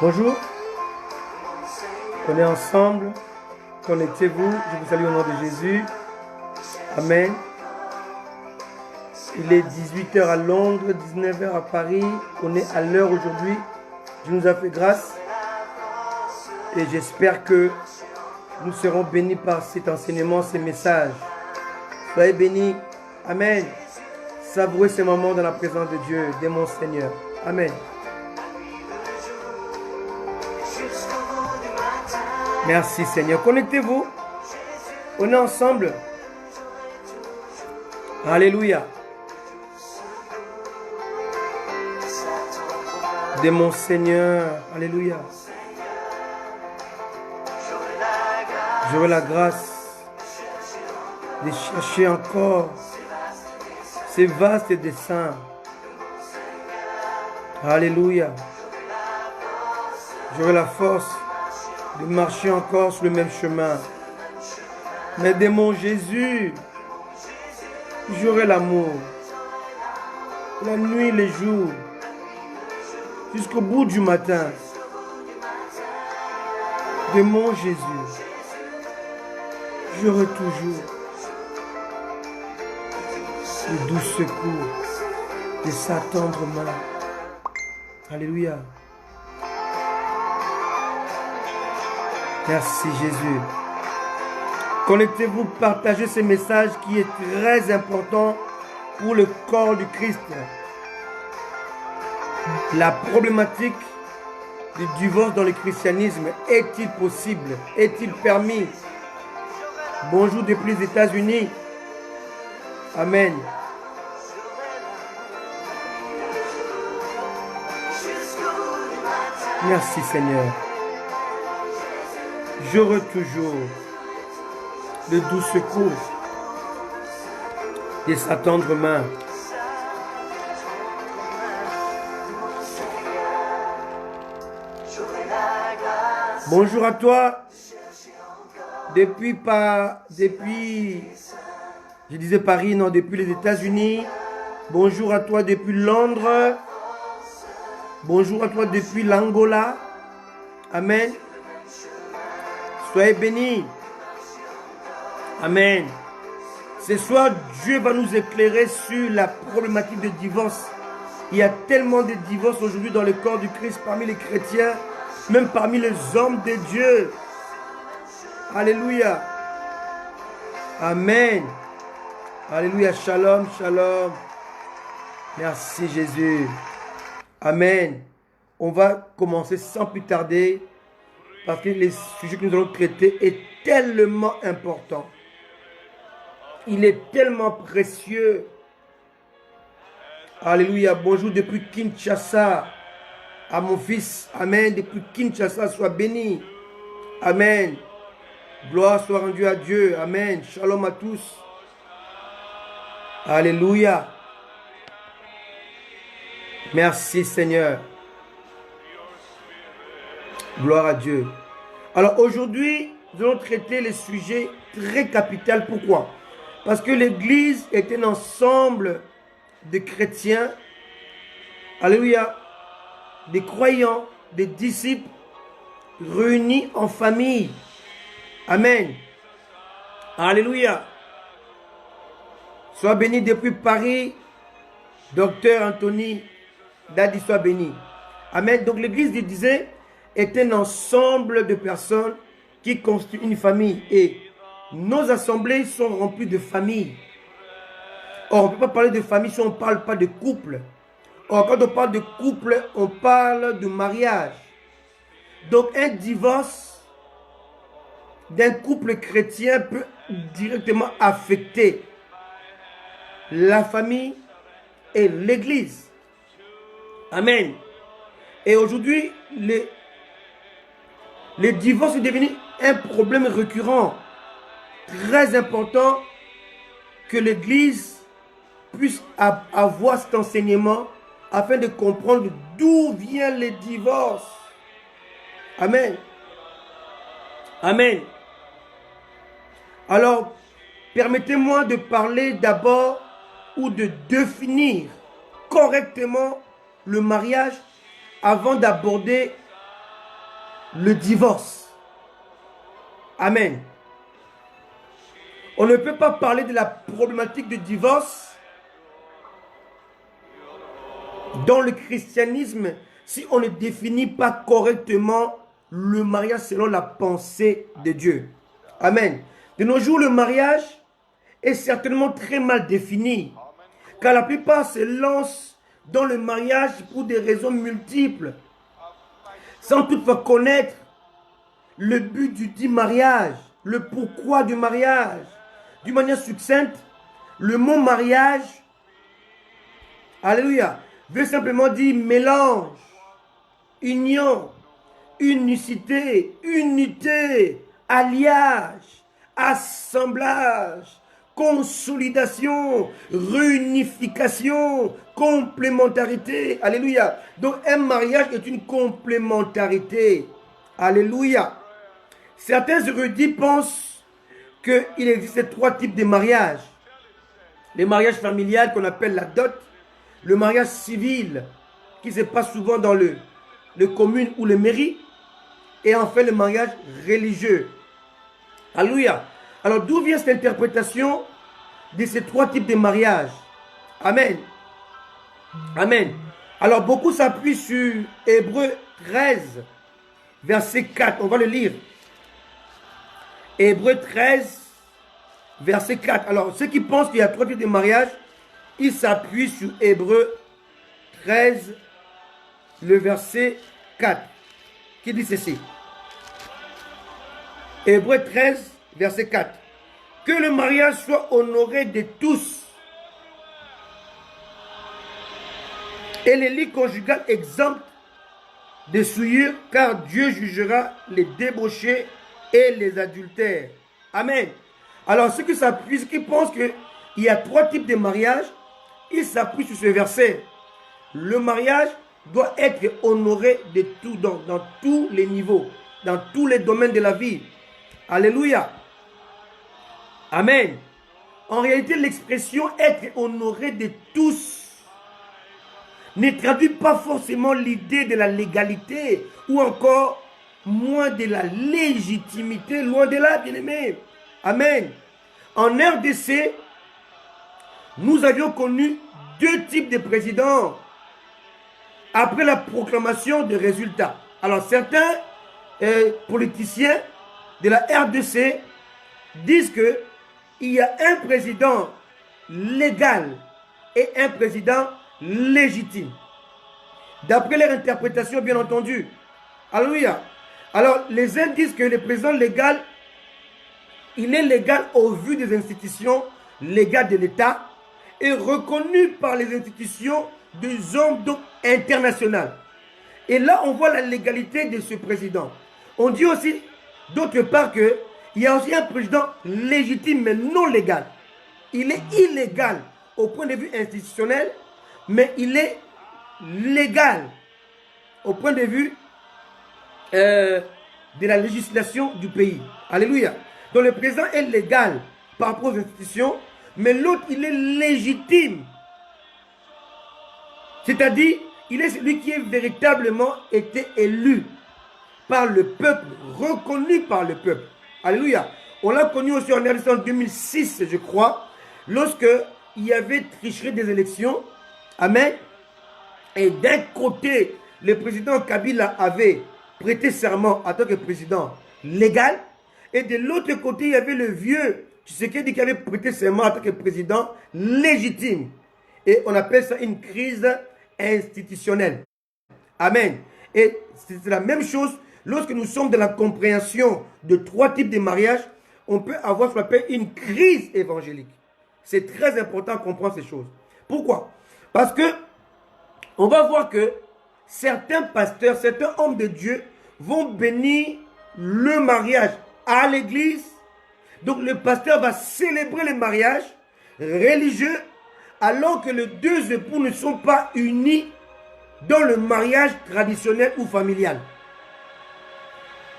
Bonjour, on est ensemble, connectez-vous, je vous salue au nom de Jésus, Amen. Il est 18h à Londres, 19h à Paris, on est à l'heure aujourd'hui, Dieu nous a fait grâce et j'espère que nous serons bénis par cet enseignement, ces messages. Soyez bénis, Amen. Savourez ces moments dans la présence de Dieu, de mon Seigneur, Amen. Merci Seigneur. Connectez-vous. On est ensemble. Alléluia. De mon Seigneur. Alléluia. J'aurai la grâce de chercher encore ces vastes desseins. Alléluia. J'aurai la force de marcher encore sur le même chemin. Mais de mon Jésus, j'aurai l'amour. La nuit, les jours, jusqu'au bout du matin. De mon Jésus, j'aurai toujours le doux secours de sa tendre main. Alléluia. Merci Jésus. Connectez-vous, partagez ce message qui est très important pour le corps du Christ. La problématique du divorce dans le christianisme, est-il possible? Est-il permis? Bonjour depuis les États-Unis. Amen. Merci Seigneur. J'aurai toujours le doux secours de sa tendre main. Bonjour à toi. Depuis je disais Paris, non, depuis les États-Unis. Bonjour à toi depuis Londres. Bonjour à toi depuis l'Angola. Amen. Soyez bénis. Amen. Ce soir, Dieu va nous éclairer sur la problématique de divorce. Il y a tellement de divorces aujourd'hui dans le corps du Christ, parmi les chrétiens, même parmi les hommes de Dieu. Alléluia. Amen. Alléluia. Shalom, shalom. Merci Jésus. Amen. On va commencer sans plus tarder. Parce que le sujet que nous allons traiter est tellement important. Il est tellement précieux. Alléluia. Bonjour depuis Kinshasa. À mon fils. Amen. Depuis Kinshasa, sois béni. Amen. Gloire soit rendue à Dieu. Amen. Shalom à tous. Alléluia. Merci Seigneur. Gloire à Dieu. Alors aujourd'hui, nous allons traiter les sujets très capital. Pourquoi? Parce que l'Église est un ensemble de chrétiens, alléluia, des croyants, des disciples, réunis en famille. Amen. Alléluia. Sois béni depuis Paris, docteur Anthony Dadi, sois béni. Amen. Donc l'Église disait est un ensemble de personnes qui constituent une famille. Et nos assemblées sont remplies de familles. Or, on ne peut pas parler de famille si on ne parle pas de couple. Or, quand on parle de couple, on parle de mariage. Donc, un divorce d'un couple chrétien peut directement affecter la famille et l'Église. Amen. Et aujourd'hui, le divorce est devenu un problème récurrent, très important, que l'Église puisse avoir cet enseignement afin de comprendre d'où vient le divorce. Amen. Amen. Alors, permettez-moi de parler d'abord ou de définir correctement le mariage avant d'aborder le divorce. Amen. On ne peut pas parler de la problématique du divorce dans le christianisme si on ne définit pas correctement le mariage selon la pensée de Dieu. Amen. De nos jours, le mariage est certainement très mal défini, car la plupart se lancent dans le mariage pour des raisons multiples, sans toutefois connaître le but du dit mariage, le pourquoi du mariage. D'une manière succincte, le mot mariage, alléluia, veut simplement dire mélange, union, unicité, unité, alliage, assemblage, consolidation, réunification, complémentarité. Alléluia. Donc un mariage est une complémentarité. Alléluia. Certains érudits pensent qu'il existe 3 types de mariages. Le mariage familial qu'on appelle la dot, le mariage civil qui se passe souvent dans le commune ou le mairie, et enfin le mariage religieux. Alléluia. Alors d'où vient cette interprétation de ces 3 types de mariages? Amen. Amen. Alors beaucoup s'appuient sur Hébreux 13, verset 4. On va le lire. Hébreux 13, verset 4. Alors ceux qui pensent qu'il y a 3 types de mariages, ils s'appuient sur Hébreux 13, le verset 4, qui dit ceci. Hébreux 13, verset 4. Que le mariage soit honoré de tous et les lits conjugales exempts de souillure, car Dieu jugera les débauchés et les adultères. Amen. Alors ceux qui s'appuient, ceux qui pensent qu'il y a 3 types de mariage, ils s'appuient sur ce verset. Le mariage doit être honoré de tout, dans tous les niveaux, dans tous les domaines de la vie. Alléluia. Amen. En réalité, l'expression être honoré de tous ne traduit pas forcément l'idée de la légalité ou encore moins de la légitimité, loin de là, bien-aimé. Amen. En RDC, nous avions connu 2 types de présidents après la proclamation des résultats. Alors certains politiciens de la RDC disent que il y a un président légal et un président légitime. D'après leur interprétation, bien entendu. Alléluia. Alors, les uns disent que le président légal, il est légal au vu des institutions légales de l'État et reconnu par les institutions des hommes internationales. Et là, on voit la légalité de ce président. On dit aussi, d'autre part, qu'il y a aussi un président légitime, mais non légal. Il est illégal au point de vue institutionnel, mais il est légal au point de vue de la législation du pays. Alléluia. Donc le président est légal par rapport aux institutions, mais l'autre, il est légitime. C'est-à-dire, il est celui qui est véritablement été élu par le peuple, reconnu par le peuple. Alléluia. On l'a connu aussi en 2006, je crois, lorsque il y avait tricherie des élections. Amen. Et d'un côté, le président Kabila avait prêté serment en tant que président légal. Et de l'autre côté, il y avait le vieux Tshisekedi qui avait prêté serment en tant que président légitime. Et on appelle ça une crise institutionnelle. Amen. Et c'est la même chose lorsque nous sommes dans la compréhension de 3 types de mariages. On peut avoir ce qu'on appelle une crise évangélique. C'est très important de comprendre ces choses. Pourquoi? Parce que on va voir que certains pasteurs, certains hommes de Dieu vont bénir le mariage à l'église. Donc le pasteur va célébrer le mariage religieux alors que les 2 époux ne sont pas unis dans le mariage traditionnel ou familial.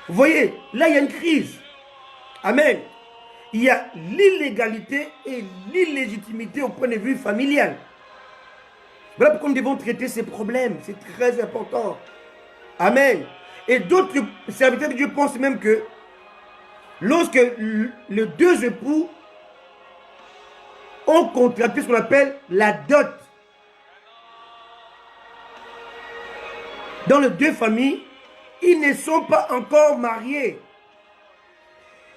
Vous voyez, là il y a une crise. Amen. Il y a l'illégalité et l'illégitimité au point de vue familial. Voilà pourquoi nous devons traiter ces problèmes. C'est très important. Amen. Et d'autres serviteurs de Dieu pensent même que lorsque les deux époux ont contracté ce qu'on appelle la dot dans les deux familles, ils ne sont pas encore mariés.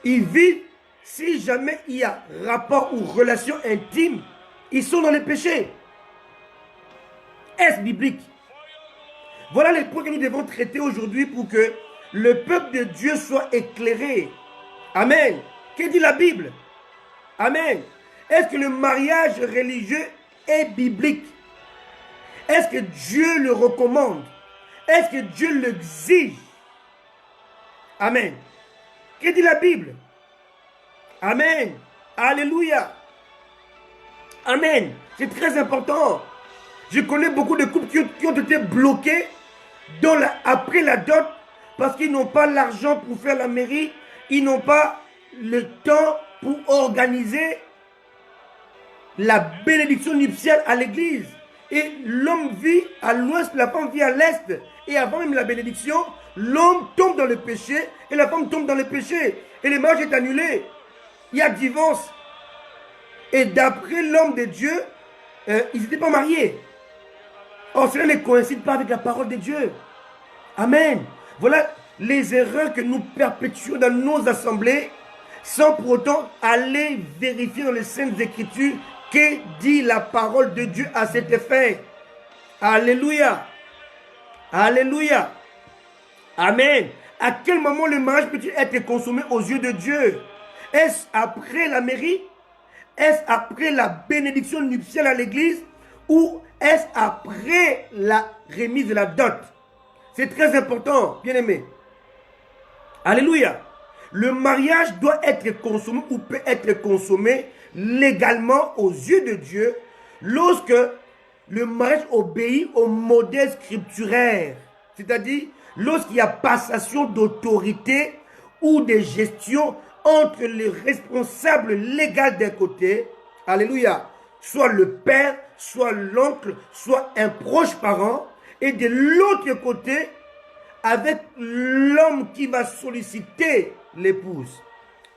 Ils vivent, si jamais il y a rapport ou relation intime, ils sont dans le péché. Est-ce biblique? Voilà les points que nous devons traiter aujourd'hui pour que le peuple de Dieu soit éclairé. Amen. Que dit la Bible? Amen. Est-ce que le mariage religieux est biblique? Est-ce que Dieu le recommande? Est-ce que Dieu l'exige? Amen. Que dit la Bible? Amen. Alléluia. Amen. C'est très important. Je connais beaucoup de couples qui ont été bloqués après la dot parce qu'ils n'ont pas l'argent pour faire la mairie. Ils n'ont pas le temps pour organiser la bénédiction nuptiale à l'église. Et l'homme vit à l'ouest, la femme vit à l'est. Et avant même la bénédiction, l'homme tombe dans le péché et la femme tombe dans le péché. Et le mariage est annulé. Il y a divorce. Et d'après l'homme de Dieu, ils n'étaient pas mariés. Or, cela ne coïncide pas avec la parole de Dieu. Amen. Voilà les erreurs que nous perpétuons dans nos assemblées sans pour autant aller vérifier dans les Saintes Écritures que dit la parole de Dieu à cet effet. Alléluia. Alléluia. Amen. À quel moment le mariage peut-il être consommé aux yeux de Dieu? Est-ce après la mairie? Est-ce après la bénédiction nuptiale à l'église? Ou est-ce après la remise de la dot? C'est très important, bien-aimé. Alléluia. Le mariage doit être consommé ou peut être consommé légalement aux yeux de Dieu lorsque le mariage obéit au modèle scripturaire. C'est-à-dire lorsqu'il y a passation d'autorité ou de gestion entre le responsable légal d'un côté, alléluia, soit le père, soit l'oncle, soit un proche parent, et de l'autre côté, avec l'homme qui va solliciter l'épouse.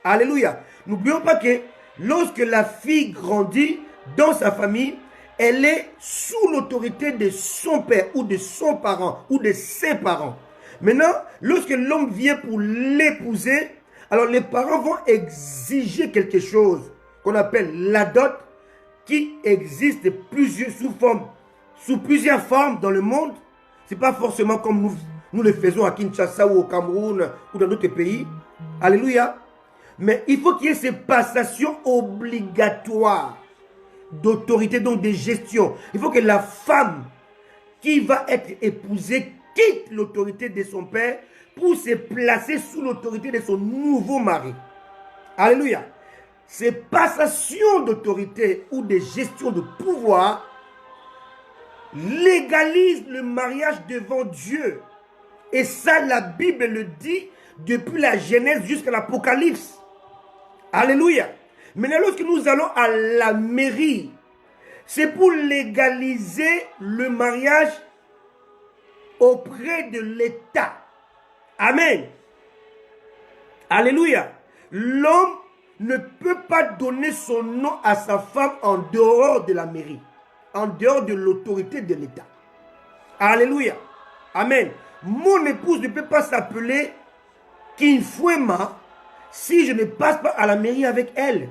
Alléluia. N'oublions pas que lorsque la fille grandit dans sa famille, elle est sous l'autorité de son père ou de son parent ou de ses parents. Maintenant, lorsque l'homme vient pour l'épouser, alors les parents vont exiger quelque chose qu'on appelle la dot, qui existe sous plusieurs formes dans le monde. Ce n'est pas forcément comme nous le faisons à Kinshasa ou au Cameroun ou dans d'autres pays. Alléluia. Mais il faut qu'il y ait ces passations obligatoires d'autorité, donc de gestion. Il faut que la femme qui va être épousée quitte l'autorité de son père pour se placer sous l'autorité de son nouveau mari. Alléluia. Ces passations d'autorité ou de gestion de pouvoir légalisent le mariage devant Dieu. Et ça, la Bible le dit depuis la Genèse jusqu'à l'Apocalypse. Alléluia. Maintenant, lorsque nous allons à la mairie, c'est pour légaliser le mariage auprès de l'État. Amen. Alléluia. L'homme ne peut pas donner son nom à sa femme en dehors de la mairie, en dehors de l'autorité de l'État. Alléluia. Amen. Mon épouse ne peut pas s'appeler Kinfuema si je ne passe pas à la mairie avec elle.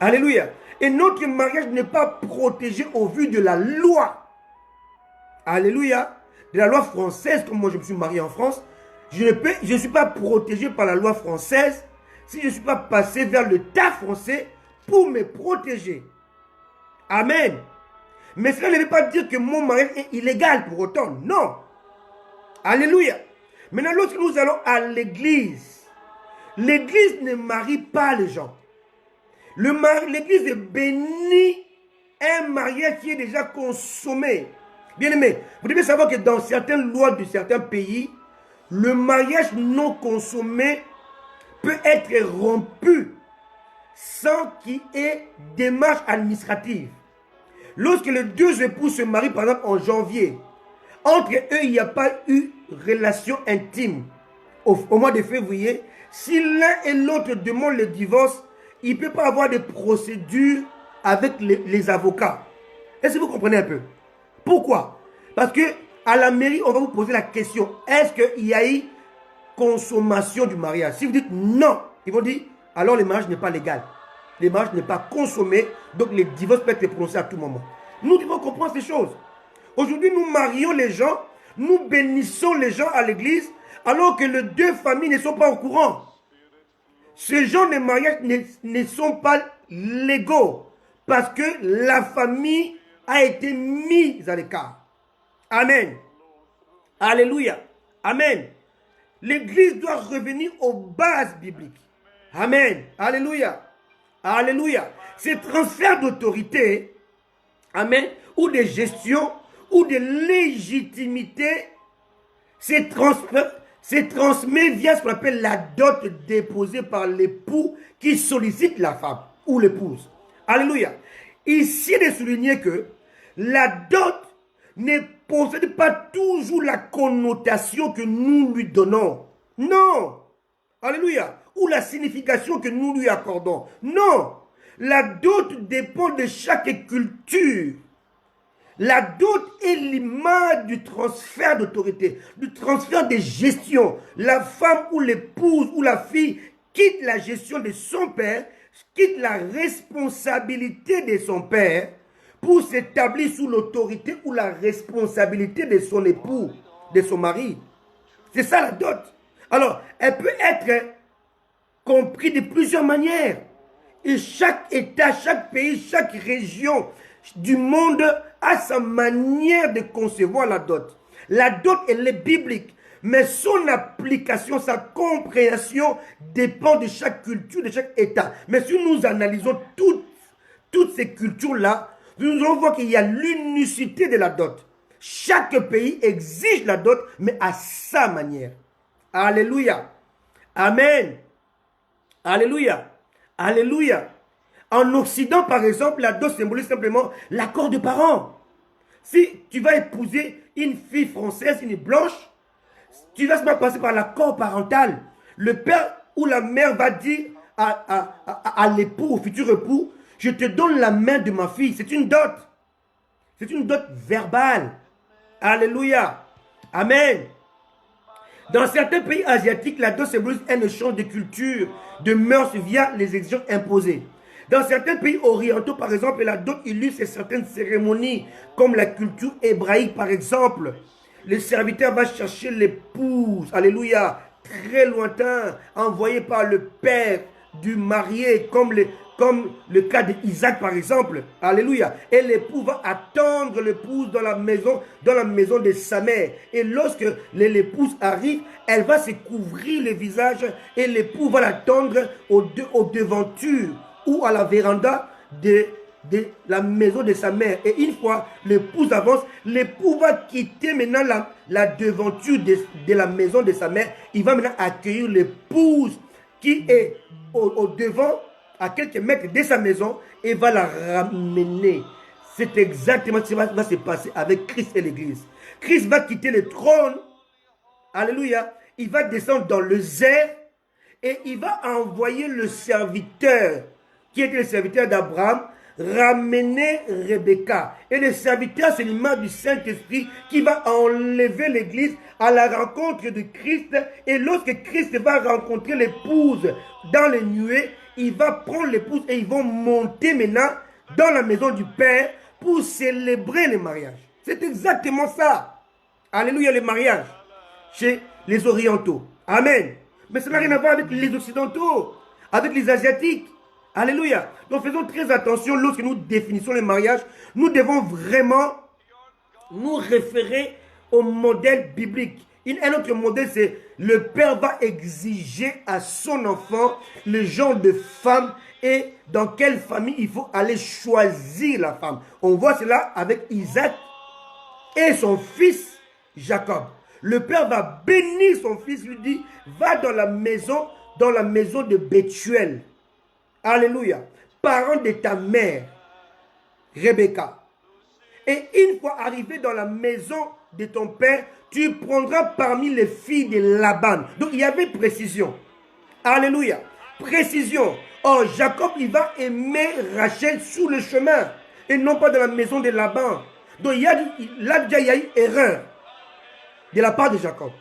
Alléluia. Et notre mariage n'est pas protégé au vu de la loi. Alléluia. De la loi française, comme moi je me suis marié en France, je ne suis pas protégé par la loi française si je ne suis pas passé vers l'État français pour me protéger. Amen. Mais cela ne veut pas dire que mon mariage est illégal pour autant. Non. Alléluia. Maintenant, lorsque nous allons à l'église, l'église ne marie pas les gens. L'église bénit un mariage qui est déjà consommé. Bien aimé, vous devez savoir que dans certaines lois de certains pays, le mariage non consommé peut être rompu sans qu'il y ait démarche administrative. Lorsque les deux époux se marient, par exemple en janvier, entre eux, il n'y a pas eu relation intime au mois de février, si l'un et l'autre demandent le divorce, il ne peut pas avoir de procédure avec les avocats. Est-ce que vous comprenez un peu? Pourquoi? Parce que à la mairie, on va vous poser la question, est-ce qu'il y a eu consommation du mariage? Si vous dites non, ils vont dire, alors le mariage n'est pas légal. Le mariage n'est pas consommé, donc le divorce peut être prononcé à tout moment. Nous devons comprendre ces choses. Aujourd'hui, nous marions les gens, nous bénissons les gens à l'église, alors que les deux familles ne sont pas au courant. Ces gens de mariage ne sont pas légaux, parce que la famille a été mise à l'écart. Amen. Alléluia. Amen. L'église doit revenir aux bases bibliques. Amen. Alléluia. Alléluia. Ces transferts d'autorité, amen, ou de gestion, ou de légitimité, c'est transmis via ce qu'on appelle la dot déposée par l'époux qui sollicite la femme ou l'épouse. Alléluia. Ici, il est souligné que la dot ne possède pas toujours la connotation que nous lui donnons. Non. Alléluia. Ou la signification que nous lui accordons. Non. La dot dépend de chaque culture. La dot est l'image du transfert d'autorité, du transfert de gestion. La femme ou l'épouse ou la fille quitte la gestion de son père, quitte la responsabilité de son père pour s'établir sous l'autorité ou la responsabilité de son époux, de son mari. C'est ça la dot. Alors, elle peut être comprise de plusieurs manières. Et chaque État, chaque pays, chaque région du monde a sa manière de concevoir la dot. La dot, elle est biblique, mais son application, sa compréhension dépend de chaque culture, de chaque État. Mais si nous analysons toutes ces cultures-là, nous allons voir qu'il y a l'unicité de la dot. Chaque pays exige la dot, mais à sa manière. Alléluia. Amen. Alléluia. Alléluia. En Occident, par exemple, la dot symbolise simplement l'accord de parents. Si tu vas épouser une fille française, une blanche, tu vas seulement passer par l'accord parental. Le père ou la mère va dire à l'époux, au futur époux, je te donne la main de ma fille. C'est une dot. C'est une dot verbale. Alléluia. Amen. Dans certains pays asiatiques, la dot symbolise un échange de culture, de mœurs via les exigences imposées. Dans certains pays orientaux, par exemple, la dot illustre certaines cérémonies, comme la culture hébraïque, par exemple. Le serviteur va chercher l'épouse, alléluia, très lointain, envoyé par le père du marié, comme le cas d'Isaac, par exemple. Alléluia. Et l'époux va attendre l'épouse dans la maison de sa mère. Et lorsque l'épouse arrive, elle va se couvrir le visage et l'époux va l'attendre aux devantures ou à la véranda de la maison de sa mère. Et une fois l'épouse avance, l'époux va quitter maintenant la devanture de la maison de sa mère. Il va maintenant accueillir l'épouse qui est au devant, à quelques mètres de sa maison, et va la ramener. C'est exactement ce qui va se passer avec Christ et l'Église. Christ va quitter le trône. Alléluia. Il va descendre dans le zère et il va envoyer le serviteur qui était le serviteur d'Abraham, ramener Rebecca. Et le serviteur, c'est l'image du Saint-Esprit qui va enlever l'église à la rencontre de Christ. Et lorsque Christ va rencontrer l'épouse dans les nuées, il va prendre l'épouse et ils vont monter maintenant dans la maison du Père pour célébrer le mariage. C'est exactement ça. Alléluia, le mariage chez les orientaux. Amen. Mais ça n'a rien à voir avec les occidentaux, avec les asiatiques. Alléluia. Donc faisons très attention lorsque nous définissons le mariage. Nous devons vraiment nous référer au modèle biblique. Un autre modèle, c'est le père va exiger à son enfant le genre de femme et dans quelle famille il faut aller choisir la femme. On voit cela avec Isaac et son fils Jacob. Le père va bénir son fils, lui dit, va dans la maison de Bethuel. Alléluia. Parent de ta mère, Rebecca. Et une fois arrivé dans la maison de ton père, tu prendras parmi les filles de Laban. Donc il y avait précision. Alléluia. Précision. Oh, Jacob, il va aimer Rachel sur le chemin et non pas dans la maison de Laban. Donc là déjà, il y a eu erreur de la part de Jacob.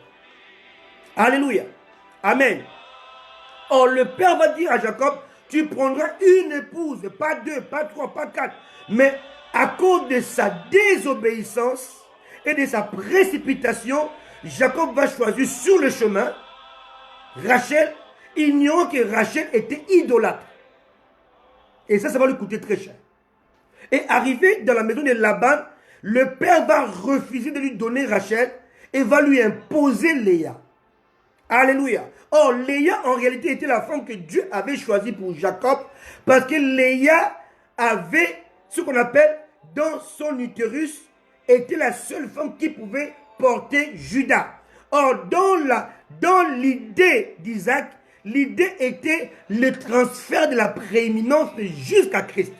Alléluia. Amen. Or, le père va dire à Jacob, tu prendras une épouse, pas deux, pas trois, pas quatre. Mais à cause de sa désobéissance et de sa précipitation, Jacob va choisir sur le chemin Rachel, ignorant que Rachel était idolâtre. Et ça va lui coûter très cher. Et arrivé dans la maison de Laban, le père va refuser de lui donner Rachel et va lui imposer Léa. Alléluia. Or, Léa, en réalité, était la femme que Dieu avait choisie pour Jacob parce que Léa avait ce qu'on appelle dans son utérus, était la seule femme qui pouvait porter Judas. Or, dans l'idée d'Isaac, l'idée était le transfert de la prééminence jusqu'à Christ.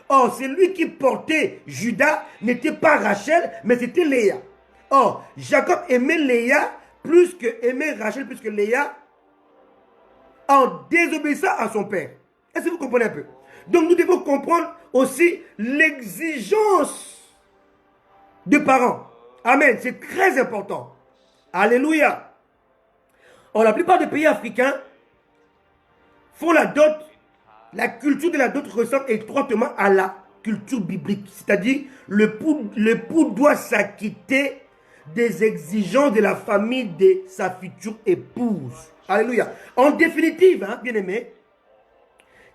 Or, celui qui portait Judas n'était pas Rachel, mais c'était Léa. Or, Jacob aimait Léa plus que aimer Rachel, plus que Léa, en désobéissant à son père. Est-ce que vous comprenez un peu? Donc nous devons comprendre aussi l'exigence de parents. Amen, c'est très important. Alléluia. Or, la plupart des pays africains font la dot. La culture de la dot ressemble étroitement à la culture biblique. C'est-à-dire, l'époux doit s'acquitter des exigences de la famille de sa future épouse. Alléluia. En définitive, bien aimé,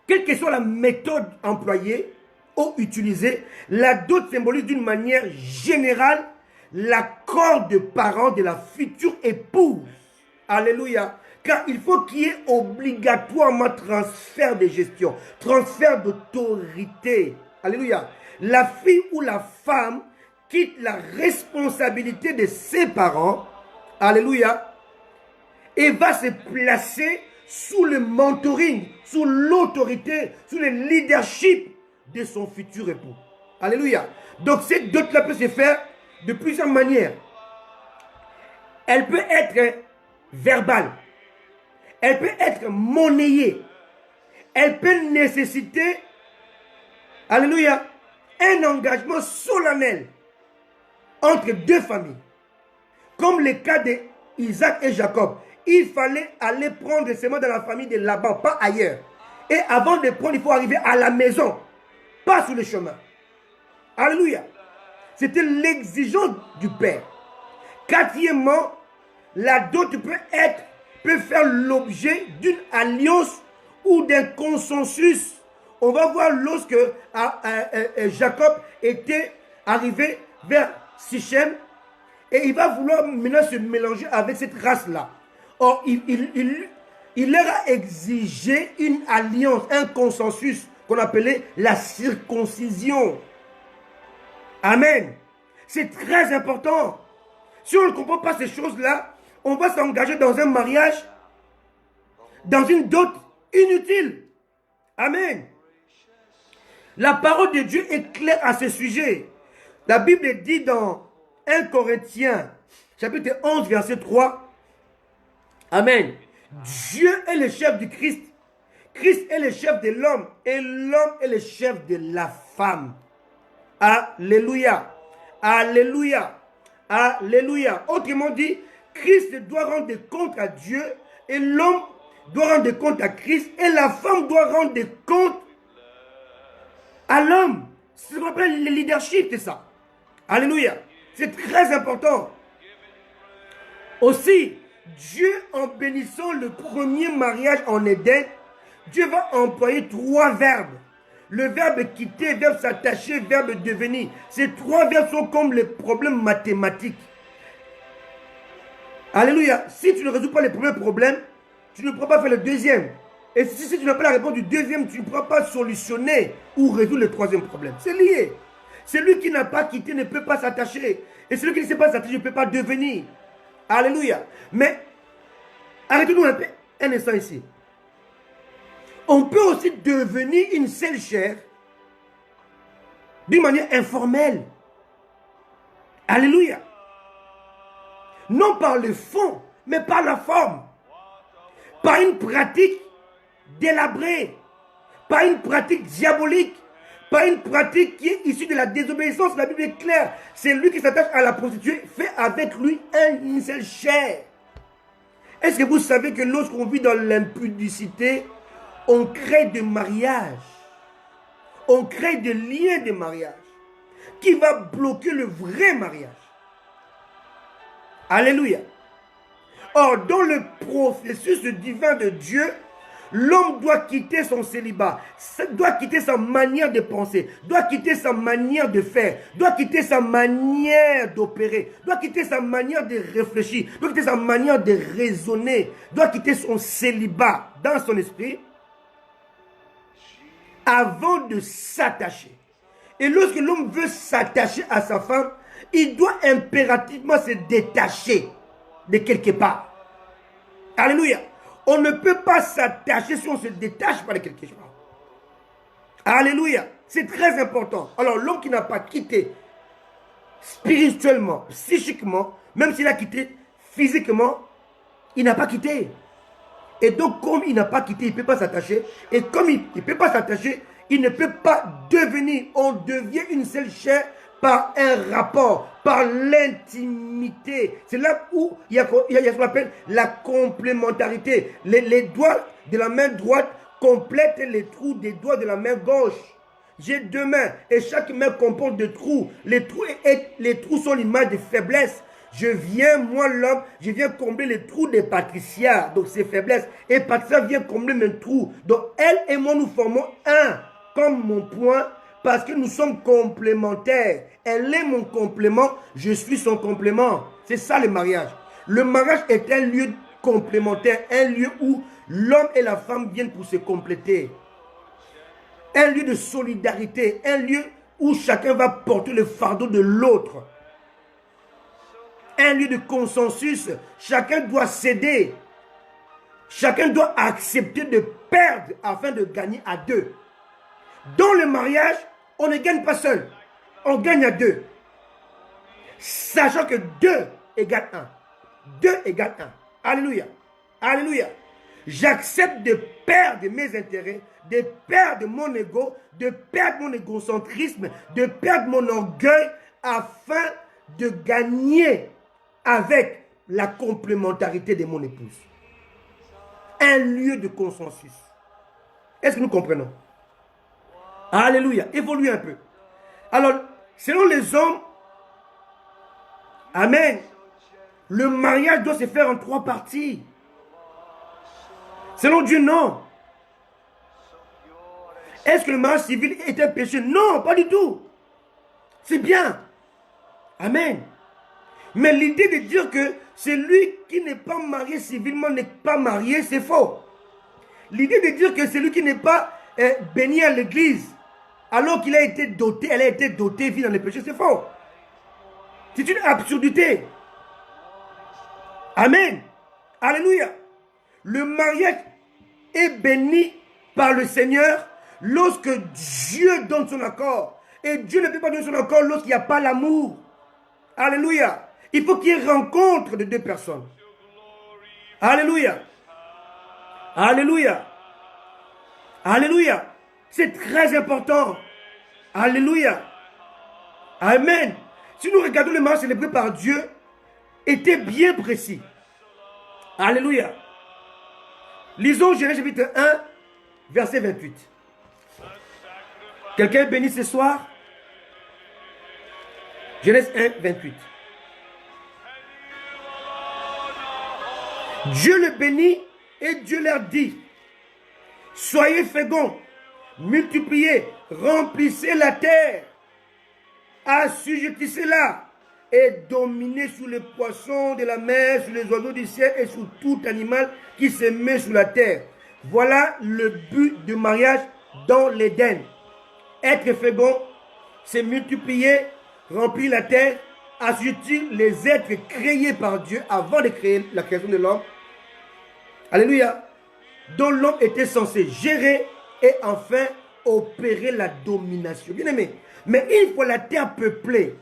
quelle que soit la méthode employée ou utilisée, la dot symbolise d'une manière générale l'accord de parents de la future épouse. Alléluia. Car il faut qu'il y ait obligatoirement transfert de gestion, transfert d'autorité. Alléluia. La fille ou la femme quitte la responsabilité de ses parents, alléluia, et va se placer sous le mentoring, sous l'autorité, sous le leadership de son futur époux. Alléluia. Donc cette dot-là peut se faire de plusieurs manières. Elle peut être verbale, elle peut être monnayée, elle peut nécessiter, alléluia, un engagement solennel entre deux familles. Comme le cas d'Isaac et Jacob. Il fallait aller prendre des semences dans la famille de Laban, pas ailleurs. Et avant de prendre, il faut arriver à la maison, pas sur le chemin. Alléluia. C'était l'exigence du père. Quatrièmement, la dot peut faire l'objet d'une alliance ou d'un consensus. On va voir lorsque Jacob était arrivé vers Sichem et il va vouloir maintenant se mélanger avec cette race-là. Or, il leur a exigé une alliance, un consensus qu'on appelait la circoncision. Amen. C'est très important. Si on ne comprend pas ces choses-là, on va s'engager dans un mariage, dans une dot inutile. Amen. La parole de Dieu est claire à ce sujet. La Bible dit dans 1 Corinthiens, chapitre 11, verset 3, Amen. Dieu est le chef du Christ. Christ est le chef de l'homme et l'homme est le chef de la femme. Alléluia. Alléluia. Alléluia. Autrement dit, Christ doit rendre des comptes à Dieu et l'homme doit rendre des comptes à Christ et la femme doit rendre des comptes à l'homme. C'est ce qu'on appelle le leadership, c'est ça. Alléluia. C'est très important. Aussi, Dieu, en bénissant le premier mariage en Éden, Dieu va employer 3 verbes. Le verbe quitter, verbe s'attacher, verbe devenir. Ces 3 verbes sont comme les problèmes mathématiques. Alléluia. Si tu ne résous pas le premier problème, tu ne pourras pas faire le deuxième. Et si tu n'as pas la réponse du deuxième, tu ne pourras pas solutionner ou résoudre le troisième problème. C'est lié. Celui qui n'a pas quitté ne peut pas s'attacher. Et celui qui ne sait pas s'attacher ne peut pas devenir. Alléluia. Mais, arrêtez-nous un instant ici. On peut aussi devenir une seule chair d'une manière informelle. Alléluia. Non par le fond, mais par la forme. Par une pratique délabrée. Par une pratique diabolique. Par une pratique qui est issue de la désobéissance. La Bible est claire. C'est lui qui s'attache à la prostituée, fait avec lui une seule chair. Est-ce que vous savez que lorsqu'on vit dans l'impudicité, on crée des mariages, on crée des liens de mariage qui va bloquer le vrai mariage. Alléluia. Or, dans le processus divin de Dieu, l'homme doit quitter son célibat, doit quitter sa manière de penser, doit quitter sa manière de faire, doit quitter sa manière d'opérer, doit quitter sa manière de réfléchir, doit quitter sa manière de raisonner, doit quitter son célibat dans son esprit avant de s'attacher. Et lorsque l'homme veut s'attacher à sa femme, il doit impérativement se détacher de quelque part. Alléluia. On ne peut pas s'attacher si on se détache pas de quelque chose. Alléluia. C'est très important. Alors l'homme qui n'a pas quitté spirituellement, psychiquement, même s'il a quitté physiquement, il n'a pas quitté. Et donc comme il n'a pas quitté, il ne peut pas s'attacher. Et comme il ne peut pas s'attacher, il ne peut pas devenir. On devient une seule chair par un rapport, par l'intimité. C'est là où il y a ce qu'on appelle la complémentarité. Les doigts de la main droite complètent les trous des doigts de la main gauche. J'ai deux mains et chaque main comporte des trous. Les trous sont l'image de faiblesse. Moi l'homme, je viens combler les trous de Patricia, donc ses faiblesses. Et Patricia vient combler mes trous. Donc elle et moi, nous formons un, comme mon point, parce que nous sommes complémentaires. Elle est mon complément, je suis son complément. C'est ça le mariage. Le mariage est un lieu complémentaire, un lieu où l'homme et la femme viennent pour se compléter. Un lieu de solidarité, un lieu où chacun va porter le fardeau de l'autre. Un lieu de consensus, chacun doit céder. Chacun doit accepter de perdre afin de gagner à deux. Dans le mariage, on ne gagne pas seul. On gagne à deux. Sachant que 2 égale 1. 2 égale 1. Alléluia. Alléluia. J'accepte de perdre mes intérêts, de perdre mon ego, de perdre mon égocentrisme, de perdre mon orgueil afin de gagner avec la complémentarité de mon épouse. Un lieu de consensus. Est-ce que nous comprenons? Alléluia. Évoluez un peu. Alors, selon les hommes, amen, le mariage doit se faire en 3 parties. Selon Dieu, non. Est-ce que le mariage civil est un péché? Non, pas du tout. C'est bien. Amen. Mais l'idée de dire que celui qui n'est pas marié civilement n'est pas marié, c'est faux. L'idée de dire que celui qui n'est pas béni à l'église, alors qu'il a été doté, elle a été dotée, vit dans les péchés, c'est faux. C'est une absurdité. Amen. Alléluia. Le mariage est béni par le Seigneur lorsque Dieu donne son accord. Et Dieu ne peut pas donner son accord lorsqu'il n'y a pas l'amour. Alléluia. Il faut qu'il y ait rencontre de 2 personnes. Alléluia. Alléluia. Alléluia. C'est très important. Alléluia. Amen. Si nous regardons le mariage célébré par Dieu, était bien précis. Alléluia. Lisons Genèse chapitre 1, verset 28. Quelqu'un est béni ce soir? Genèse 1, 28. Dieu le bénit et Dieu leur dit: soyez féconds, multipliez, remplissez la terre, assujettissez-la et dominez sur les poissons de la mer, sur les oiseaux du ciel et sur tout animal qui se met sur la terre. Voilà le but du mariage dans l'Éden. Être fécond, c'est multiplier, remplir la terre, assujettir les êtres créés par Dieu avant de créer la création de l'homme. Alléluia. Dont l'homme était censé gérer et enfin opérer la domination. Bien aimé. Mais une fois la terre peuplée,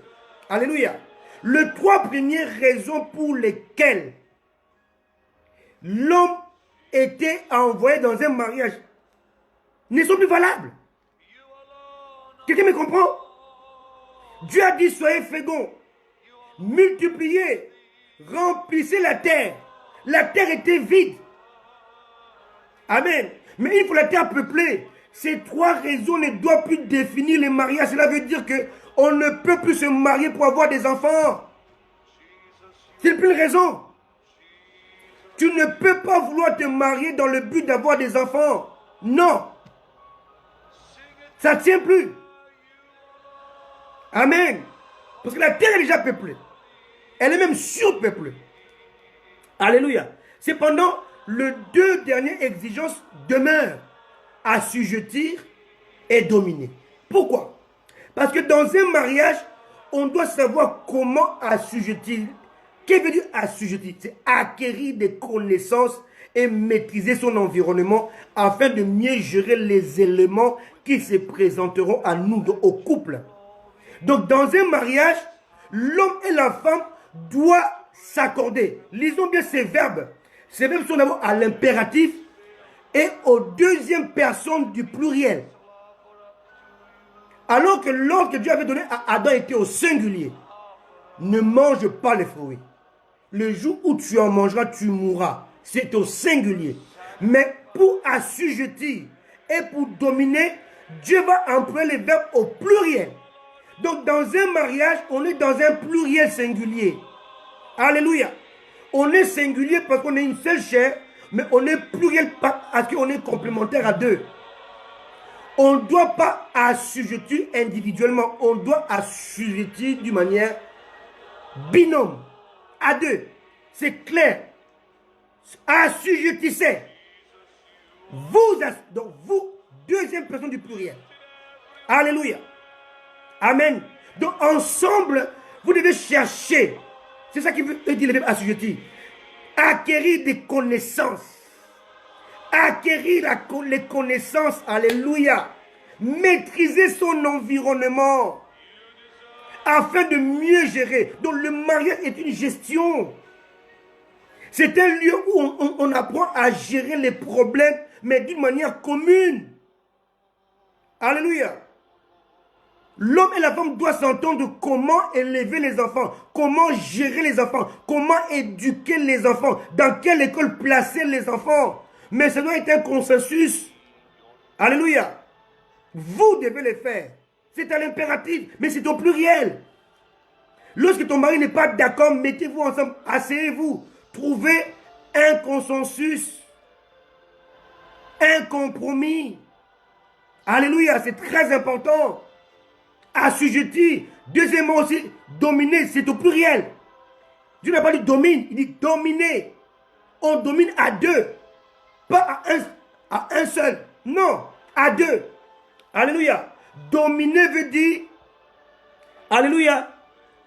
alléluia, Les 3 premières raisons pour lesquelles l'homme était envoyé dans un mariage ne sont plus valables. Quelqu'un me comprend? Dieu a dit, soyez féconds, multipliez, remplissez la terre. La terre était vide. Amen. Mais il faut la terre peuplée. Ces 3 raisons ne doivent plus définir les mariages. Cela veut dire qu'on ne peut plus se marier pour avoir des enfants. C'est plus une raison. Tu ne peux pas vouloir te marier dans le but d'avoir des enfants. Non. Ça ne tient plus. Amen. Parce que la terre est déjà peuplée. Elle est même surpeuplée. Alléluia. Cependant, les 2 dernières exigences demeurent: assujettir et dominer. Pourquoi? Parce que dans un mariage, on doit savoir comment assujettir. Qu'est-ce que veut dire assujettir? C'est acquérir des connaissances et maîtriser son environnement afin de mieux gérer les éléments qui se présenteront à nous, au couple. Donc dans un mariage, l'homme et la femme doivent s'accorder. Lisons bien ces verbes. Ces verbes sont d'abord à l'impératif et aux 2e personne du pluriel. Alors que l'ordre que Dieu avait donné à Adam était au singulier. Ne mange pas les fruits. Le jour où tu en mangeras, tu mourras. C'est au singulier. Mais pour assujettir et pour dominer, Dieu va employer les verbes au pluriel. Donc dans un mariage, on est dans un pluriel singulier. Alléluia. On est singulier parce qu'on est une seule chair, mais on est pluriel parce qu'on est complémentaire à 2. On ne doit pas assujettir individuellement, on doit assujettir d'une manière binôme, à 2. C'est clair. Assujettissez. Donc vous, 2e personne du pluriel. Alléluia. Amen. Donc ensemble, vous devez chercher. C'est ça qui veut dire le verbe assujettir. Acquérir des connaissances. Acquérir les connaissances. Alléluia. Maîtriser son environnement. Afin de mieux gérer. Donc le mariage est une gestion. C'est un lieu où on apprend à gérer les problèmes, mais d'une manière commune. Alléluia. L'homme et la femme doivent s'entendre comment élever les enfants, comment gérer les enfants, comment éduquer les enfants, dans quelle école placer les enfants. Mais ça doit être un consensus. Alléluia. Vous devez le faire. C'est à l'impératif, mais c'est au pluriel. Lorsque ton mari n'est pas d'accord, mettez-vous ensemble, asseyez-vous, trouvez un consensus, un compromis. Alléluia, c'est très important. Assujetti. Deuxièmement aussi, dominer, c'est au pluriel. Dieu n'a pas dit domine, il dit dominer. On domine à 2, pas à un seul. Non, à 2. Alléluia. Dominer veut dire, alléluia,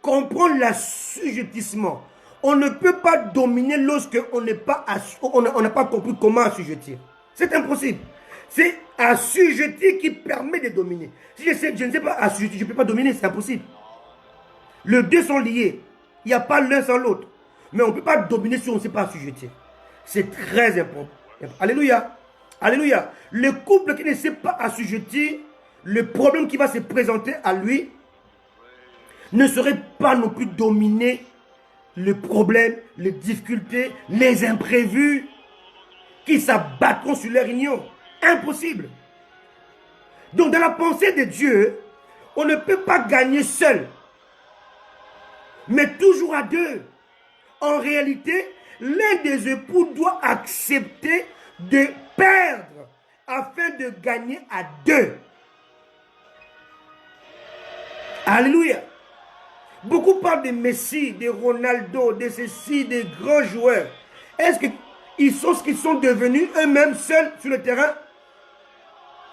comprendre l'assujettissement. On ne peut pas dominer lorsqu'on n'a pas compris comment assujettir. C'est impossible. C'est assujettir qui permet de dominer. Si je ne sais pas assujettir, je ne peux pas dominer, c'est impossible. Les 2 sont liés. Il n'y a pas l'un sans l'autre. Mais on ne peut pas dominer si on ne sait pas assujettir. C'est très important. Alléluia. Alléluia. Le couple qui ne sait pas assujettir, le problème qui va se présenter à lui ne serait pas non plus dominer le problème, les difficultés, les imprévus qui s'abattront sur leur union. Impossible. Donc dans la pensée de Dieu, on ne peut pas gagner seul, mais toujours à 2. En réalité, l'un des époux doit accepter de perdre afin de gagner à 2. Alléluia. Beaucoup parlent de Messi, de Ronaldo, de ceci, des grands joueurs. Est-ce qu'ils sont ce qu'ils sont devenus eux-mêmes seuls sur le terrain?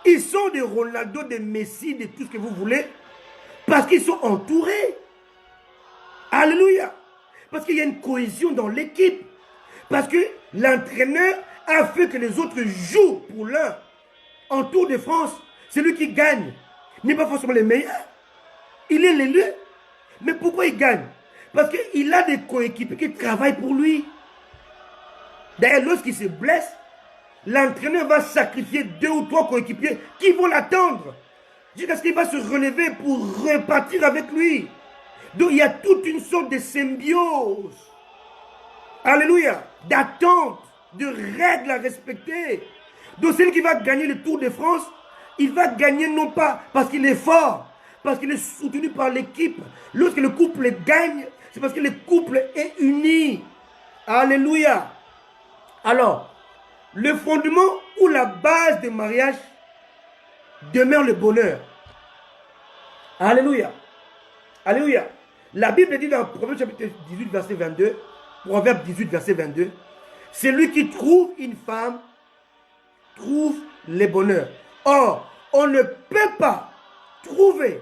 Ils sont des Ronaldo, des Messi, de tout ce que vous voulez, parce qu'ils sont entourés. Alléluia. Parce qu'il y a une cohésion dans l'équipe. Parce que l'entraîneur a fait que les autres jouent pour l'un. En Tour de France, celui qui gagne n'est pas forcément le meilleur. Il est l'élu. Mais pourquoi il gagne? Parce qu'il a des coéquipiers qui travaillent pour lui. D'ailleurs, lorsqu'il se blesse, l'entraîneur va sacrifier 2 ou 3 coéquipiers qui vont l'attendre. Jusqu'à ce qu'il va se relever pour repartir avec lui. Donc il y a toute une sorte de symbiose. Alléluia. D'attente, de règles à respecter. Donc celui qui va gagner le Tour de France, il va gagner non pas parce qu'il est fort, parce qu'il est soutenu par l'équipe. Lorsque le couple gagne, c'est parce que le couple est uni. Alléluia. Alors, le fondement ou la base du mariage demeure le bonheur. Alléluia. Alléluia. La Bible dit dans Proverbe chapitre 18, verset 22, Proverbe 18, verset 22, celui qui trouve une femme trouve le bonheur. Or, on ne peut pas trouver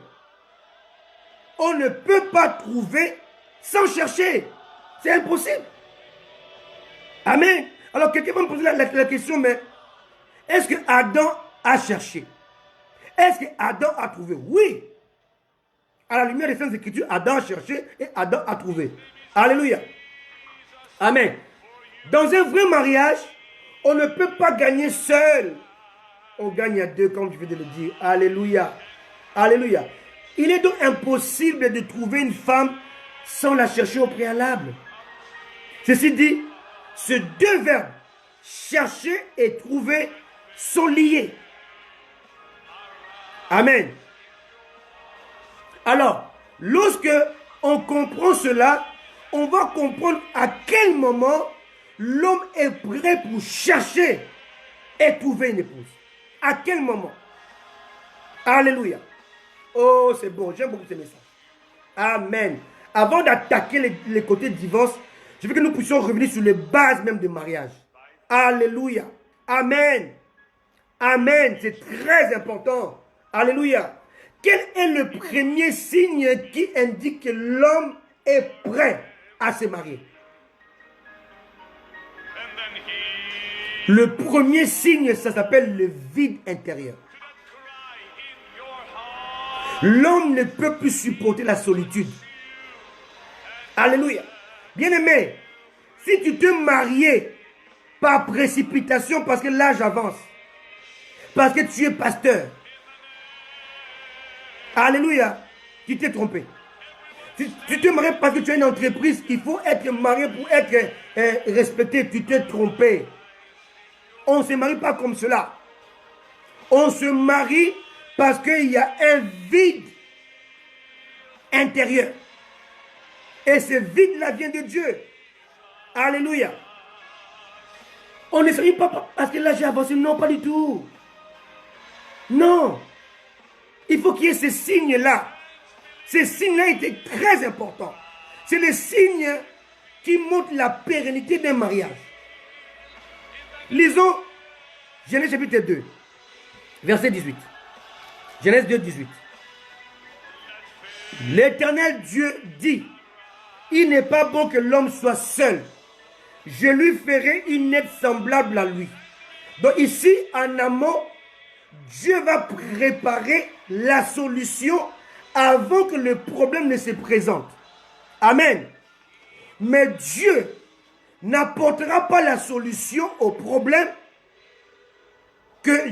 sans chercher. C'est impossible. Amen. Alors, quelqu'un va me poser la question, mais est-ce que Adam a cherché? Est-ce que Adam a trouvé? Oui. À la lumière des Saintes Écritures, Adam a cherché et Adam a trouvé. Alléluia. Amen. Dans un vrai mariage, on ne peut pas gagner seul. On gagne à 2, comme je viens de le dire. Alléluia. Alléluia. Il est donc impossible de trouver une femme sans la chercher au préalable. Ceci dit, ces 2 verbes, chercher et trouver, sont liés. Amen. Alors, lorsque on comprend cela, on va comprendre à quel moment l'homme est prêt pour chercher et trouver une épouse. À quel moment? Alléluia. Oh, c'est bon, j'aime beaucoup ce message. Amen. Avant d'attaquer les côtés de divorce, je veux que nous puissions revenir sur les bases même du mariage. Alléluia. Amen. Amen. C'est très important. Alléluia. Quel est le premier signe qui indique que l'homme est prêt à se marier? Le premier signe, ça s'appelle le vide intérieur. L'homme ne peut plus supporter la solitude. Alléluia. Bien-aimé, si tu te mariais par précipitation parce que l'âge avance, parce que tu es pasteur, alléluia, tu t'es trompé. Si tu te maries parce que tu as une entreprise, il faut être marié pour être respecté, tu t'es trompé. On ne se marie pas comme cela. On se marie parce qu'il y a un vide intérieur. Et ce vide-là vient de Dieu. Alléluia. On ne se marie pas parce que là j'ai avancé. Non, pas du tout. Non. Il faut qu'il y ait ces signes-là. Ces signes-là étaient très importants. C'est les signes qui montrent la pérennité d'un mariage. Lisons Genèse chapitre 2, verset 18. Genèse 2, 18. L'Éternel Dieu dit, il n'est pas bon que l'homme soit seul. Je lui ferai une aide semblable à lui. Donc ici, en amont, Dieu va préparer la solution avant que le problème ne se présente. Amen. Mais Dieu n'apportera pas la solution au problème que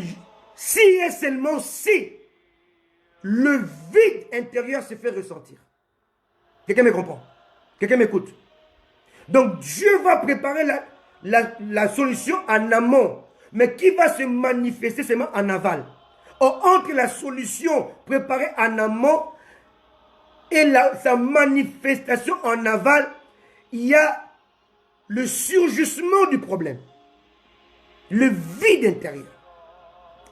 si et seulement si le vide intérieur se fait ressentir. Quelqu'un me comprend? Quelqu'un m'écoute? Donc Dieu va préparer la solution en amont, mais qui va se manifester seulement en aval. Or, entre la solution préparée en amont et sa manifestation en aval, il y a le surgissement du problème. Le vide intérieur.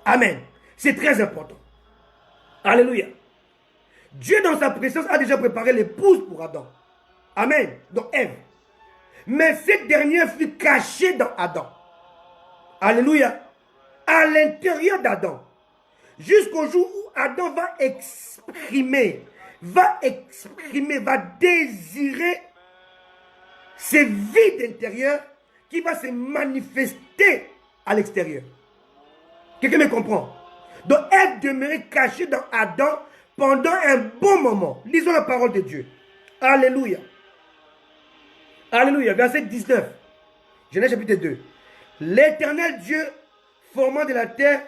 Amen. C'est très important. Alléluia. Dieu dans sa présence a déjà préparé l'épouse pour Adam. Amen. Donc Ève. Mais cette dernière fut cachée dans Adam. Alléluia. À l'intérieur d'Adam. Jusqu'au jour où Adam va désirer ce vide intérieur qui va se manifester à l'extérieur. Quelqu'un me comprend? Donc Ève demeurait cachée dans Adam pendant un bon moment. Lisons la parole de Dieu. Alléluia. Alléluia. Verset 19. Genèse chapitre 2. L'Éternel Dieu formant de la terre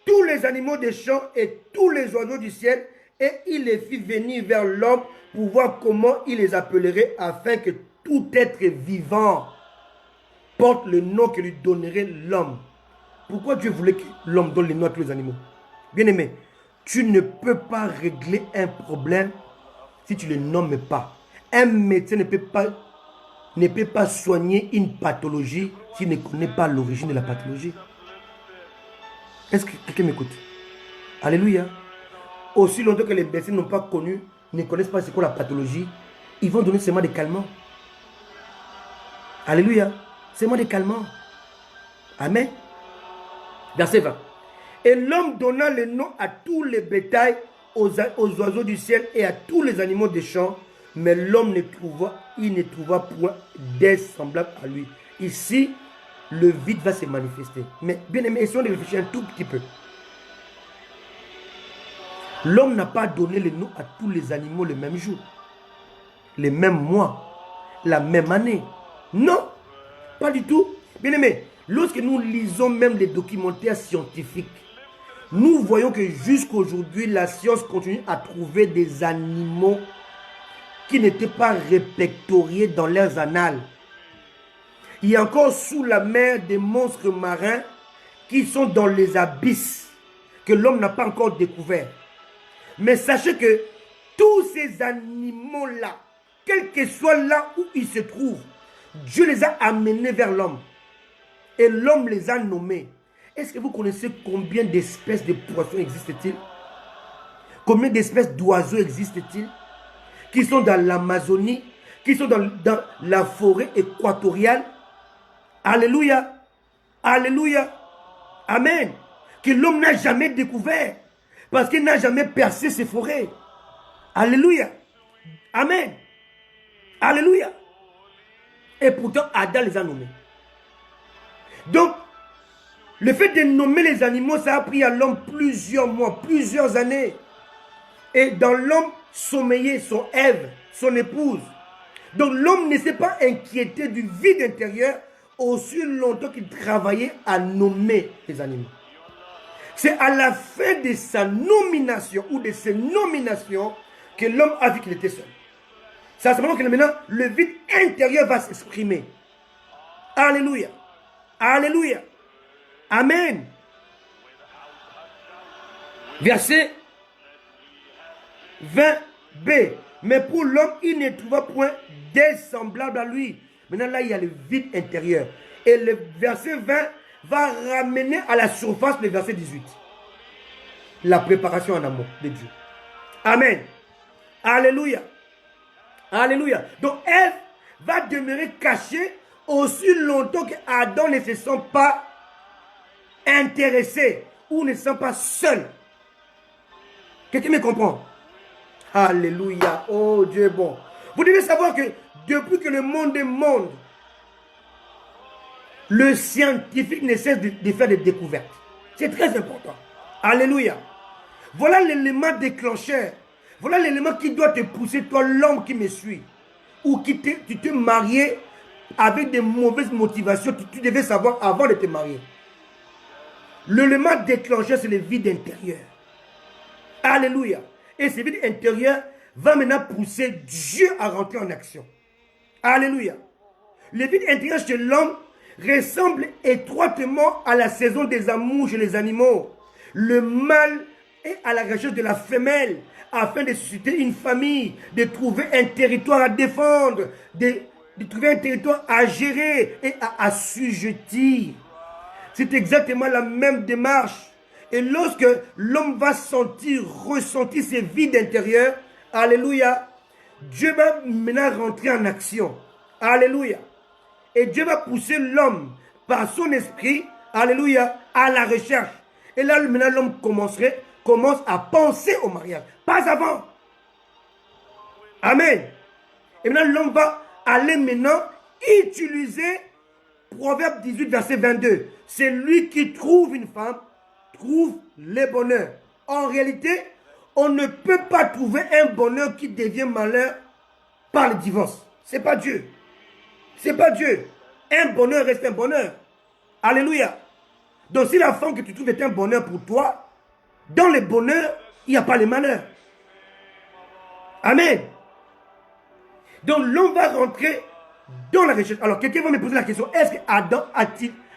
tous les animaux des champs et tous les oiseaux du ciel, et il les fit venir vers l'homme pour voir comment il les appellerait, afin que tout être vivant porte le nom que lui donnerait l'homme. Pourquoi Dieu voulait que l'homme donne les noms à tous les animaux? Bien-aimé, tu ne peux pas régler un problème si tu ne le nommes pas. Un médecin ne peut pas soigner une pathologie s'il ne connaît pas l'origine de la pathologie. Est-ce que quelqu'un m'écoute? Alléluia. Aussi longtemps que les médecins n'ont pas connu, ne connaissent pas ce qu'est la pathologie, ils vont donner seulement des calmants. Alléluia. Seulement des calmants. Amen. Verset 20. Et l'homme donna le nom à tous les bétails, aux oiseaux du ciel et à tous les animaux des champs, mais l'homme ne trouva point d'être semblable à lui. Ici, le vide va se manifester. Mais bien aimé, essayons de réfléchir un tout petit peu. L'homme n'a pas donné le nom à tous les animaux le même jour, le même mois, la même année. Non, pas du tout. Bien aimé, lorsque nous lisons même les documentaires scientifiques, nous voyons que jusqu'à aujourd'hui, la science continue à trouver des animaux qui n'étaient pas répertoriés dans leurs annales. Il y a encore sous la mer des monstres marins qui sont dans les abysses que l'homme n'a pas encore découverts. Mais sachez que tous ces animaux-là, quel que soit là où ils se trouvent, Dieu les a amenés vers l'homme. Et l'homme les a nommés. Est-ce que vous connaissez combien d'espèces de poissons existent-ils? Combien d'espèces d'oiseaux existent-ils? Qui sont dans l'Amazonie, qui sont dans la forêt équatoriale. Alléluia. Alléluia. Amen. Que l'homme n'a jamais découvert. Parce qu'il n'a jamais percé ces forêts. Alléluia. Amen. Alléluia. Et pourtant, Adam les a nommés. Donc, le fait de nommer les animaux, ça a pris à l'homme plusieurs mois, plusieurs années. Et dans l'homme sommeillait son Ève, son épouse. Donc l'homme ne s'est pas inquiété du vide intérieur aussi longtemps qu'il travaillait à nommer les animaux. C'est à la fin de sa nomination ou de ses nominations que l'homme a vu qu'il était seul. C'est à ce moment que maintenant le vide intérieur va s'exprimer. Alléluia. Alléluia. Amen. Verset 20b. Mais pour l'homme, il ne trouva point d'être semblable à lui. Maintenant, là, il y a le vide intérieur. Et le verset 20 va ramener à la surface le verset 18. La préparation en amont de Dieu. Amen. Alléluia. Alléluia. Donc, elle va demeurer cachée aussi longtemps qu'Adam ne se sent pas intéressé ou ne se sent pas seul. Quelqu'un me comprend? Alléluia. Oh Dieu est bon. Vous devez savoir que depuis que le monde est monde, le scientifique ne cesse de faire des découvertes. C'est très important. Alléluia. Voilà l'élément déclencheur. Voilà l'élément qui doit te pousser, toi l'homme qui me suit. Ou qui tu t'es marié avec des mauvaises motivations. Tu devais savoir avant de te marier. L'élément déclencheur, c'est le vide intérieur. Alléluia. Et ce vide intérieur va maintenant pousser Dieu à rentrer en action. Alléluia. Le vide intérieur chez l'homme ressemble étroitement à la saison des amours chez les animaux. Le mâle est à la recherche de la femelle afin de susciter une famille, de trouver un territoire à défendre, de trouver un territoire à gérer et à assujettir. C'est exactement la même démarche. Et lorsque l'homme va ressentir ces vides intérieurs, alléluia, Dieu va maintenant rentrer en action. Alléluia. Et Dieu va pousser l'homme par son esprit, alléluia, à la recherche. Et là, maintenant, l'homme commence à penser au mariage. Pas avant. Amen. Et maintenant, l'homme va aller maintenant utiliser Proverbe 18, verset 22. C'est lui qui trouve une femme, trouve le bonheur. En réalité, on ne peut pas trouver un bonheur qui devient malheur par le divorce. Ce n'est pas Dieu. Ce n'est pas Dieu. Un bonheur reste un bonheur. Alléluia. Donc si la femme que tu trouves est un bonheur pour toi, dans le bonheur, il n'y a pas le malheur. Amen. Donc l'homme va rentrer dans la recherche. Alors quelqu'un va me poser la question, est-ce qu'Adam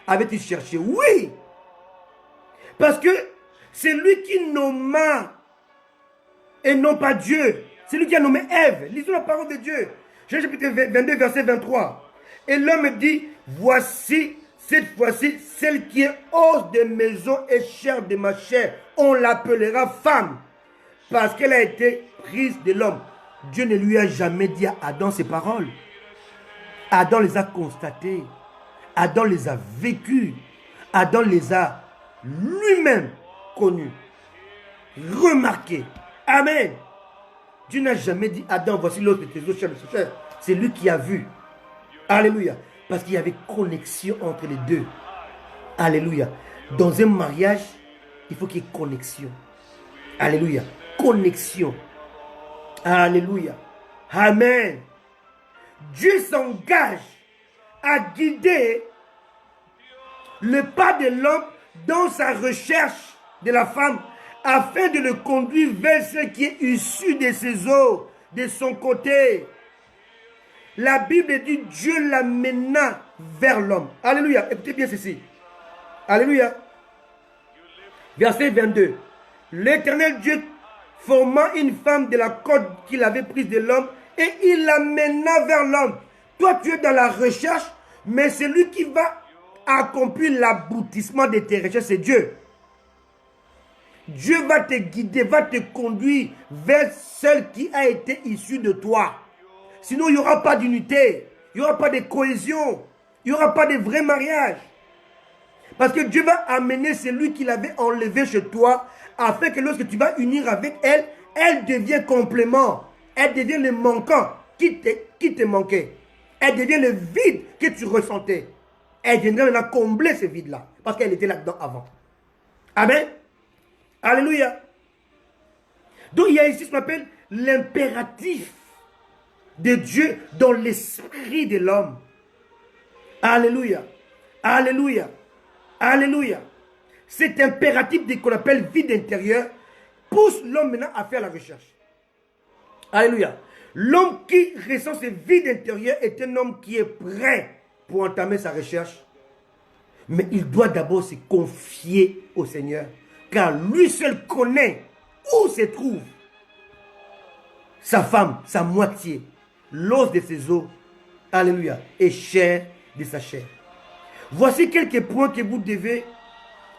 avait-il cherché? Oui. Parce que c'est lui qui nomma et non pas Dieu. C'est lui qui a nommé Ève. Lisons la parole de Dieu. Genèse chapitre 22, verset 23. Et l'homme dit, voici, cette fois-ci, celle qui est os de maison et chair de ma chair. On l'appellera femme. Parce qu'elle a été prise de l'homme. Dieu ne lui a jamais dit à Adam ces paroles. Adam les a constatées. Adam les a vécues. Adam les a lui-même connues. Remarquées. Amen. Dieu n'a jamais dit Adam, voici l'os de tes os, chair de tes chair. C'est lui qui a vu. Alléluia. Parce qu'il y avait connexion entre les deux. Alléluia. Dans un mariage, il faut qu'il y ait connexion. Alléluia. Connexion. Alléluia. Amen. Dieu s'engage à guider le pas de l'homme dans sa recherche de la femme afin de le conduire vers ce qui est issu de ses os, de son côté. La Bible dit Dieu l'amena vers l'homme. Alléluia. Écoutez bien ceci. Alléluia. Verset 22. L'Éternel Dieu forma une femme de la côte qu'il avait prise de l'homme et il l'amena vers l'homme. Toi, tu es dans la recherche, mais celui qui va accomplir l'aboutissement de tes recherches, c'est Dieu. Dieu va te guider, va te conduire vers celle qui a été issue de toi. Sinon, il n'y aura pas d'unité, il n'y aura pas de cohésion, il n'y aura pas de vrai mariage. Parce que Dieu va amener celui qu'il avait enlevé chez toi, afin que lorsque tu vas unir avec elle, elle devient complément. Elle devient le manquant qui te manquait. Elle devient le vide que tu ressentais. Elle viendra maintenant combler ce vide-là. Parce qu'elle était là-dedans avant. Amen. Alléluia. Donc il y a ici ce qu'on appelle l'impératif de Dieu dans l'esprit de l'homme. Alléluia. Alléluia. Alléluia. Cet impératif qu'on appelle vide intérieur pousse l'homme maintenant à faire la recherche. Alléluia. L'homme qui ressent ce vide intérieur est un homme qui est prêt pour entamer sa recherche. Mais il doit d'abord se confier au Seigneur. Car lui seul connaît où se trouve sa femme, sa moitié, l'os de ses os. Alléluia. Et chair de sa chair. Voici quelques points que vous devez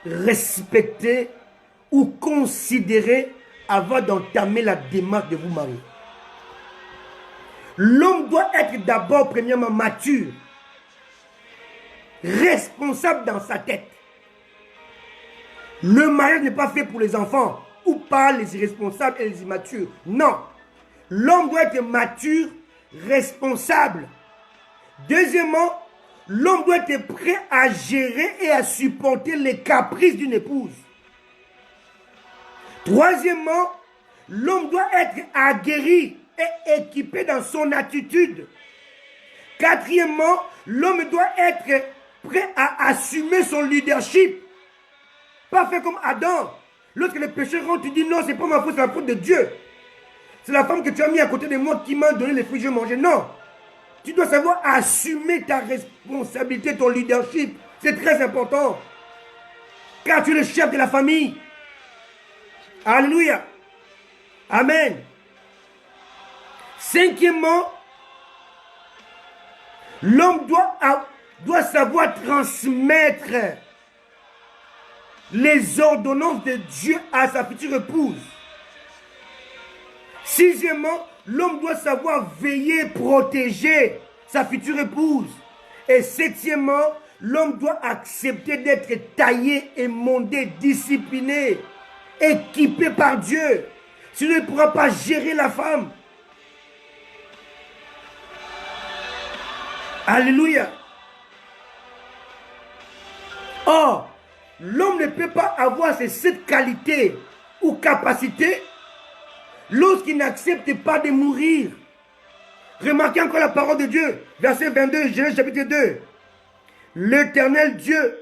respecter ou considérer avant d'entamer la démarche de vous marier. L'homme doit être d'abord, premièrement, mature, responsable dans sa tête. Le mariage n'est pas fait pour les enfants ou par les irresponsables et les immatures. Non. L'homme doit être mature, responsable. Deuxièmement, l'homme doit être prêt à gérer et à supporter les caprices d'une épouse. Troisièmement, l'homme doit être aguerri et équipé dans son attitude. Quatrièmement, l'homme doit être prêt à assumer son leadership. Pas faire comme Adam. Lorsque le péché rentre, tu dis non, c'est pas ma faute, c'est la faute de Dieu. C'est la femme que tu as mis à côté de moi qui m'a donné les fruits que je mangeais. Non. Tu dois savoir assumer ta responsabilité, ton leadership. C'est très important. Car tu es le chef de la famille. Alléluia. Amen. Cinquièmement, l'homme doit savoir transmettre les ordonnances de Dieu à sa future épouse. Sixièmement, l'homme doit savoir veiller, protéger sa future épouse. Et septièmement, l'homme doit accepter d'être taillé, émondé, discipliné, équipé par Dieu. Sinon, il ne pourra pas gérer la femme. Alléluia. Or, l'homme ne peut pas avoir ces 7 qualités ou capacités lorsqu'il n'accepte pas de mourir Remarquez encore la parole de Dieu. Verset 22, Genèse chapitre 2. L'Éternel Dieu.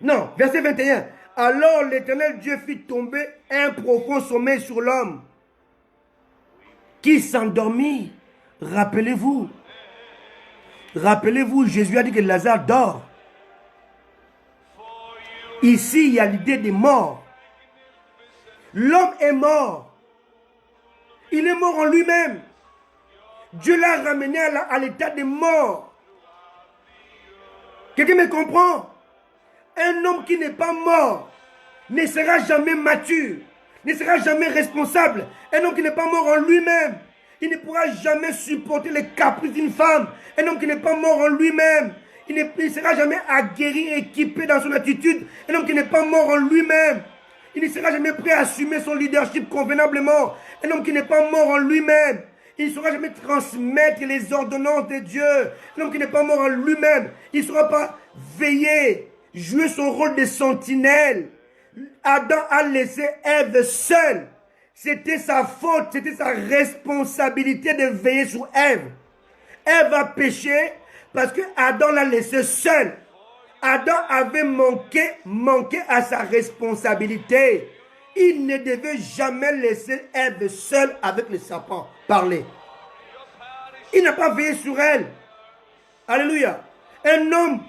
Non, verset 21. Alors l'Éternel Dieu fit tomber un profond sommeil sur l'homme qui s'endormit. Rappelez-vous. Rappelez-vous, Jésus a dit que Lazare dort. Ici, il y a l'idée des morts. L'homme est mort. Il est mort en lui-même. Dieu l'a ramené à l'état de mort. Quelqu'un me comprend? Un homme qui n'est pas mort ne sera jamais mature, ne sera jamais responsable. Un homme qui n'est pas mort en lui-même, il ne pourra jamais supporter les caprices d'une femme. Un homme qui n'est pas mort en lui-même, il ne sera jamais aguerri, équipé dans son attitude. Un homme qui n'est pas mort en lui-même, il ne sera jamais prêt à assumer son leadership convenablement. Un homme qui n'est pas mort en lui-même, il ne saura jamais transmettre les ordonnances de Dieu. Un homme qui n'est pas mort en lui-même, il ne saura pas veiller, jouer son rôle de sentinelle. Adam a laissé Ève seule. C'était sa faute, c'était sa responsabilité de veiller sur Ève. Ève a péché parce que Adam l'a laissé seule. Adam avait manqué à sa responsabilité. Il ne devait jamais laisser Ève seule avec le serpent parler. Il n'a pas veillé sur elle. Alléluia. Un homme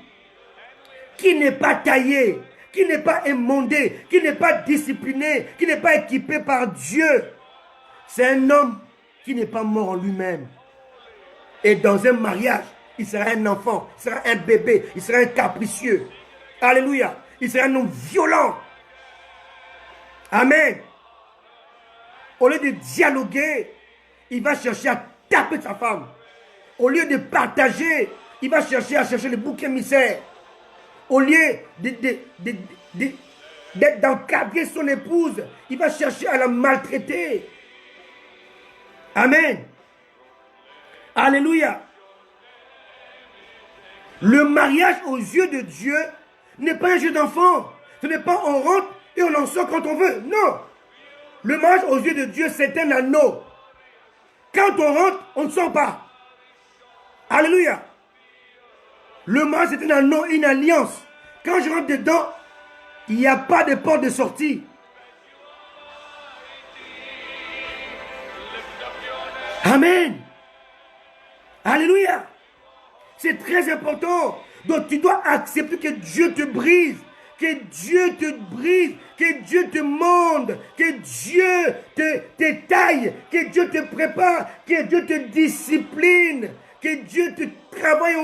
qui n'est pas taillé, qui n'est pas émondé, qui n'est pas discipliné, qui n'est pas équipé par Dieu, c'est un homme qui n'est pas mort en lui-même. Et dans un mariage, il sera un enfant, il sera un bébé, il sera un capricieux. Alléluia. Il sera un homme violent. Amen. Au lieu de dialoguer, il va chercher à taper sa femme. Au lieu de partager, il va chercher à chercher le bouc émissaire. Au lieu d'encadrer son épouse, il va chercher à la maltraiter. Amen. Alléluia. Le mariage aux yeux de Dieu n'est pas un jeu d'enfant. Ce n'est pas on rentre et on en sort quand on veut. Non. Le mariage aux yeux de Dieu, c'est un anneau. Quand on rentre, on ne sort pas. Alléluia. Le mariage, c'est un anneau, une alliance. Quand je rentre dedans, il n'y a pas de porte de sortie. Amen. Alléluia. C'est très important. Donc tu dois accepter que Dieu te brise. Que Dieu te brise. Que Dieu te monde. Que Dieu te taille. Que Dieu te prépare. Que Dieu te discipline. Que Dieu te travaille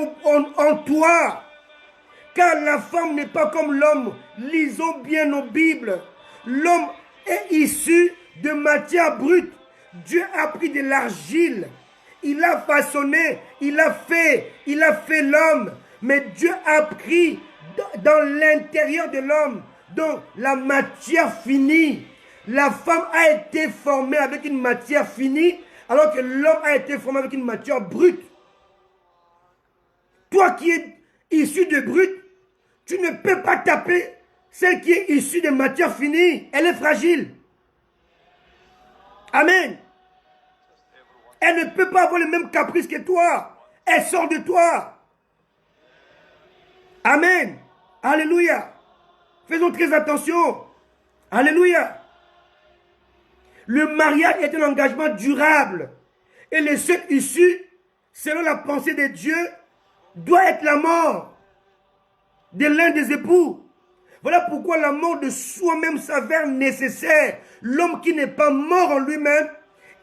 en toi. Car la femme n'est pas comme l'homme. Lisons bien nos Bibles. L'homme est issu de matière brute. Dieu a pris de l'argile. Il a façonné, il a fait l'homme. Mais Dieu a pris dans l'intérieur de l'homme, donc la matière finie. La femme a été formée avec une matière finie, alors que l'homme a été formé avec une matière brute. Toi qui es issu de brute, tu ne peux pas taper celle qui est issue de matière finie. Elle est fragile. Amen. Elle ne peut pas avoir le même caprice que toi. Elle sort de toi. Amen. Alléluia. Faisons très attention. Alléluia. Le mariage est un engagement durable. Et le seul issue, selon la pensée de Dieu, doit être la mort de l'un des époux. Voilà pourquoi la mort de soi-même s'avère nécessaire. L'homme qui n'est pas mort en lui-même,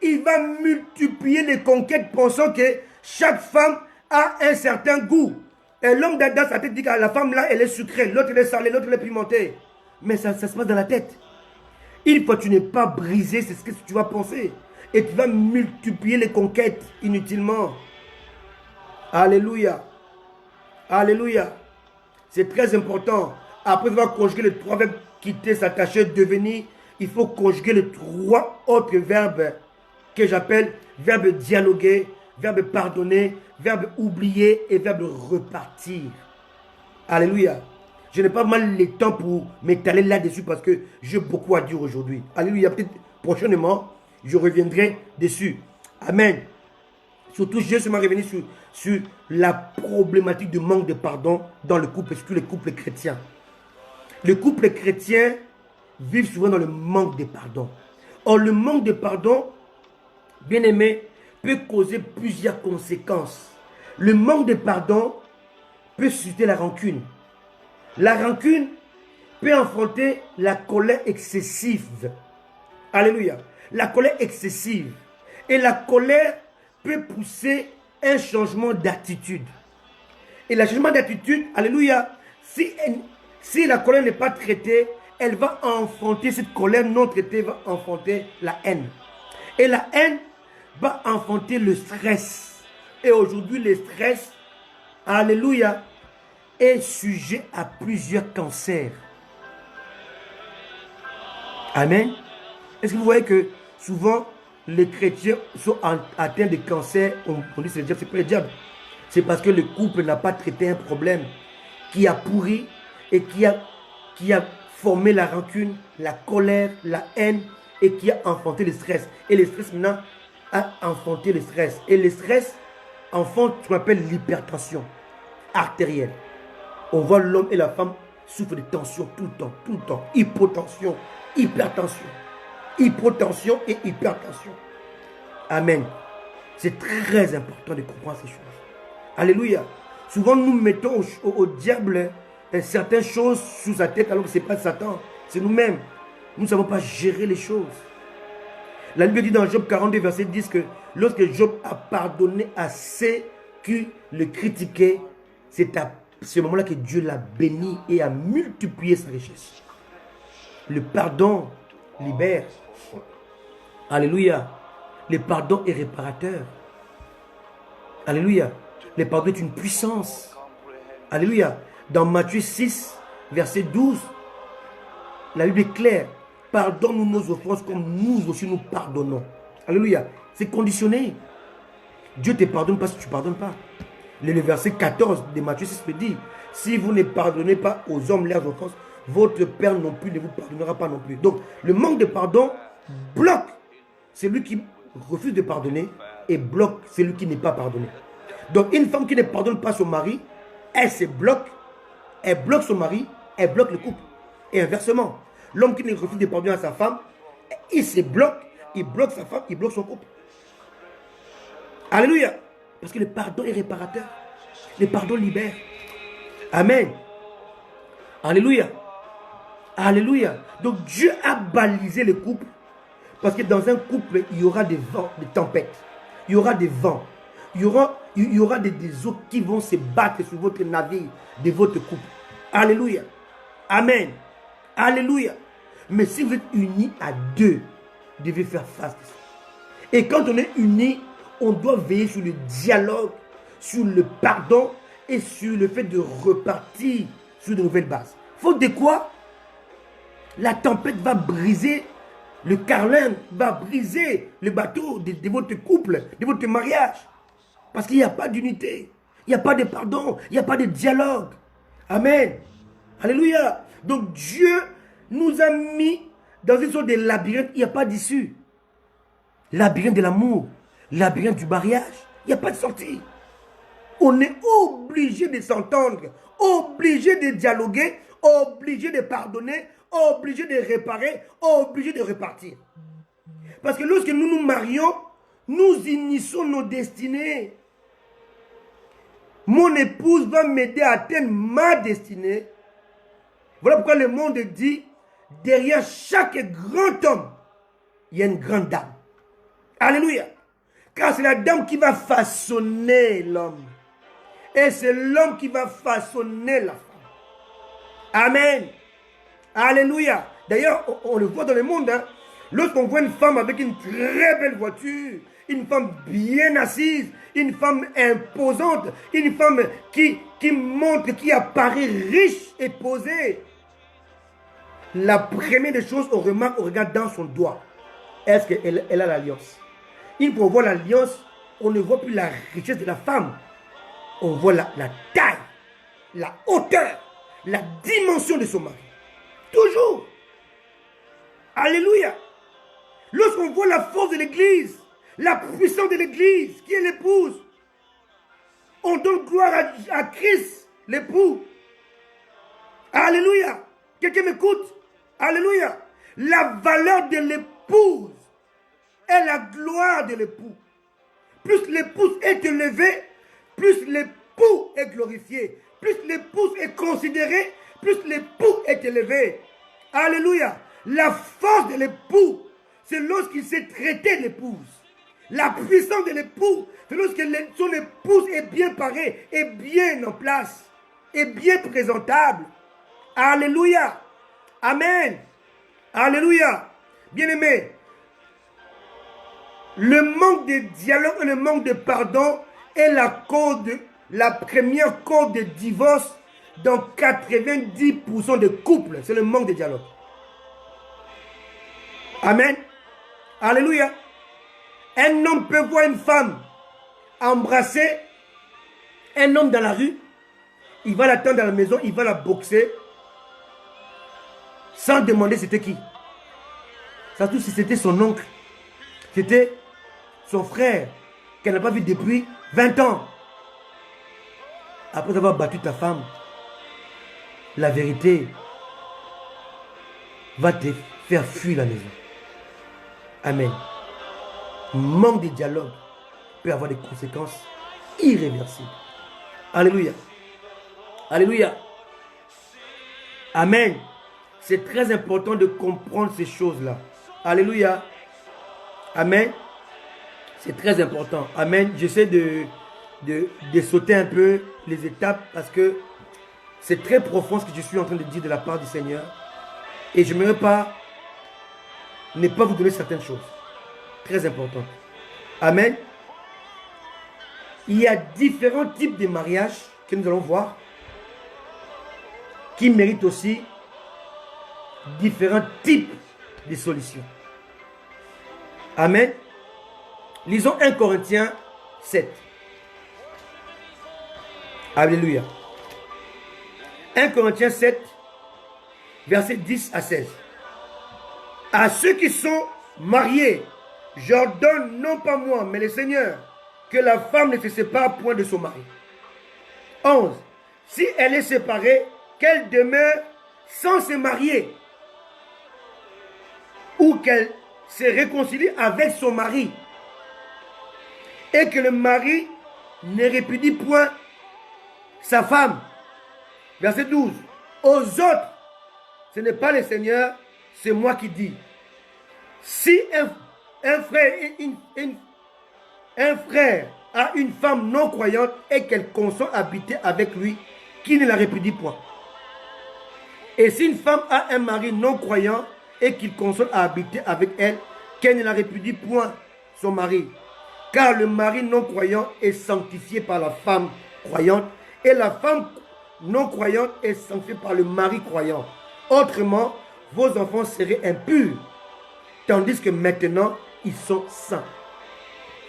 il va multiplier les conquêtes pensant que chaque femme a un certain goût. Et l'homme dans sa tête dit que la femme là, elle est sucrée, l'autre elle est salée, l'autre elle est pimentée. Mais ça se passe dans la tête. Une fois que tu n'es pas brisé, c'est ce que tu vas penser. Et tu vas multiplier les conquêtes inutilement. Alléluia. Alléluia. C'est très important. Après avoir conjugué les trois verbes quitter, s'attacher, devenir, il faut conjuguer les trois autres verbes que j'appelle verbe dialoguer, verbe pardonner, verbe oublier et verbe repartir. Alléluia. Je n'ai pas mal le temps pour m'étaler là-dessus parce que j'ai beaucoup à dire aujourd'hui. Alléluia. Peut-être prochainement, je reviendrai dessus. Amen. Surtout, je suis revenu sur la problématique du manque de pardon dans le couple, surtout les couples chrétiens. Les couples chrétiens vivent souvent dans le manque de pardon. Or, le manque de pardon, bien aimé, peut causer plusieurs conséquences. Le manque de pardon peut susciter la rancune. La rancune peut affronter la colère excessive. Alléluia. La colère excessive. Et la colère peut pousser un changement d'attitude. Et le changement d'attitude, alléluia, si la colère n'est pas traitée, elle va enfanter, cette colère non traitée va enfanter la haine. Et la haine va enfanter le stress. Et aujourd'hui, le stress, alléluia, est sujet à plusieurs cancers. Amen. Est-ce que vous voyez que souvent, les chrétiens sont atteints de cancer, on dit c'est pas le diable. C'est parce que le couple n'a pas traité un problème qui a pourri et qui a formé la rancune, la colère, la haine et qui a enfanté le stress. Et le stress maintenant a enfanté le stress. Et le stress enfante ce qu'on appelle l'hypertension artérielle. On voit l'homme et la femme souffrent de tension tout le temps. Hypotension, hypertension. Hypotension et hypertension. Amen. C'est très important de comprendre ces choses. Alléluia. Souvent nous mettons au diable certaines choses sous sa tête alors que ce n'est pas Satan. C'est nous-mêmes. Nous ne savons pas gérer les choses. La Bible dit dans Job 42 verset 10 que lorsque Job a pardonné à ceux qui le critiquaient, c'est à ce moment-là que Dieu l'a béni et a multiplié sa richesse. Le pardon libère. Alléluia. Le pardon est réparateur. Alléluia. Le pardon est une puissance. Alléluia. Dans Matthieu 6, verset 12, la Bible est claire. Pardonne-nous nos offenses comme nous aussi nous pardonnons. Alléluia. C'est conditionné. Dieu ne te pardonne pas si tu ne pardonnes pas. Le verset 14 de Matthieu 6 me dit, si vous ne pardonnez pas aux hommes leurs offenses, votre Père non plus ne vous pardonnera pas non plus. Donc, le manque de pardon bloque celui qui refuse de pardonner et bloque celui qui n'est pas pardonné. Donc, une femme qui ne pardonne pas son mari, elle bloque son mari, elle bloque le couple. Et inversement, l'homme qui ne refuse de pardonner à sa femme, il se bloque, il bloque sa femme, il bloque son couple. Alléluia. Parce que le pardon est réparateur. Le pardon libère. Amen. Alléluia. Alléluia. Donc Dieu a balisé le couple. Parce que dans un couple, il y aura des vents, des tempêtes. Il y aura des vents. Il y aura des eaux qui vont se battre sur votre navire de votre couple. Alléluia. Amen. Alléluia. Mais si vous êtes unis à deux, vous devez faire face à ça. Et quand on est unis, on doit veiller sur le dialogue, sur le pardon et sur le fait de repartir sur de nouvelles bases. Faute de quoi? La tempête va briser, le carlin va briser le bateau de votre couple, de votre mariage. Parce qu'il n'y a pas d'unité, il n'y a pas de pardon, il n'y a pas de dialogue. Amen. Alléluia. Donc Dieu nous a mis dans une sorte de labyrinthe, il n'y a pas d'issue. Labyrinthe de l'amour, labyrinthe du mariage, il n'y a pas de sortie. On est obligé de s'entendre, obligé de dialoguer, obligé de pardonner, obligé de réparer, obligé de repartir. Parce que lorsque nous nous marions, nous initions nos destinées. Mon épouse va m'aider à atteindre ma destinée. Voilà pourquoi le monde dit, derrière chaque grand homme, il y a une grande dame. Alléluia. Car c'est la dame qui va façonner l'homme. Et c'est l'homme qui va façonner la femme. Amen. Alléluia. D'ailleurs, on le voit dans le monde. Hein. Lorsqu'on voit une femme avec une très belle voiture, une femme bien assise, une femme imposante, une femme qui montre, qui apparaît riche et posée. La première des choses, on regarde dans son doigt. Est-ce qu'elle a l'alliance? Une fois qu'on voit l'alliance, on ne voit plus la richesse de la femme. On voit la taille, la hauteur, la dimension de son mari. Toujours. Alléluia. Lorsqu'on voit la force de l'église, La puissance de l'église, qui est l'épouse. On donne gloire à Christ, l'époux. Alléluia. Quelqu'un m'écoute? Alléluia. La valeur de l'épouse est la gloire de l'époux. Plus l'épouse est élevée, plus l'époux est glorifié. Plus l'épouse est considérée, plus l'époux est élevé. Alléluia. La force de l'époux, c'est lorsqu'il sait traiter l'épouse. La puissance de l'époux, c'est lorsque son épouse est bien parée, est bien en place, est bien présentable. Alléluia. Amen. Alléluia. Bien-aimé, le manque de dialogue et le manque de pardon est la première cause de divorce dans 90% de couples. C'est le manque de dialogue. Amen. Alléluia. Un homme peut voir une femme embrasser un homme dans la rue. Il va l'attendre à la maison, il va la boxer sans demander c'était qui. Surtout si c'était son oncle. C'était son frère qu'elle n'a pas vu depuis 20 ans. Après avoir battu ta femme, la vérité va te faire fuir la maison. Amen. Manque de dialogue peut avoir des conséquences irréversibles. Alléluia. Alléluia. Amen. C'est très important de comprendre ces choses-là. Alléluia. Amen. C'est très important. Amen. J'essaie de sauter un peu les étapes parce que c'est très profond ce que je suis en train de dire de la part du Seigneur. Et je n'aimerais pas ne pas vous donner certaines choses. Très important. Amen. Il y a différents types de mariages que nous allons voir qui méritent aussi différents types de solutions. Amen. Lisons 1 Corinthiens 7. Alléluia. 1 Corinthiens 7, versets 10 à 16. À ceux qui sont mariés, j'ordonne non pas moi, mais le Seigneur, que la femme ne se sépare point de son mari. 11. Si elle est séparée, qu'elle demeure sans se marier, ou qu'elle se réconcilie avec son mari, et que le mari ne répudie point sa femme. Verset 12. Aux autres, ce n'est pas le Seigneur, c'est moi qui dis. Si un frère a une femme non croyante et qu'elle consent habiter avec lui, qui ne la répudie point. Et si une femme a un mari non croyant et qu'il consent à habiter avec elle, qu'elle ne la répudie point son mari. Car le mari non croyant est sanctifié par la femme croyante et la femme non croyante est sanctifiée par le mari croyant. Autrement, vos enfants seraient impurs, tandis que maintenant, ils sont saints.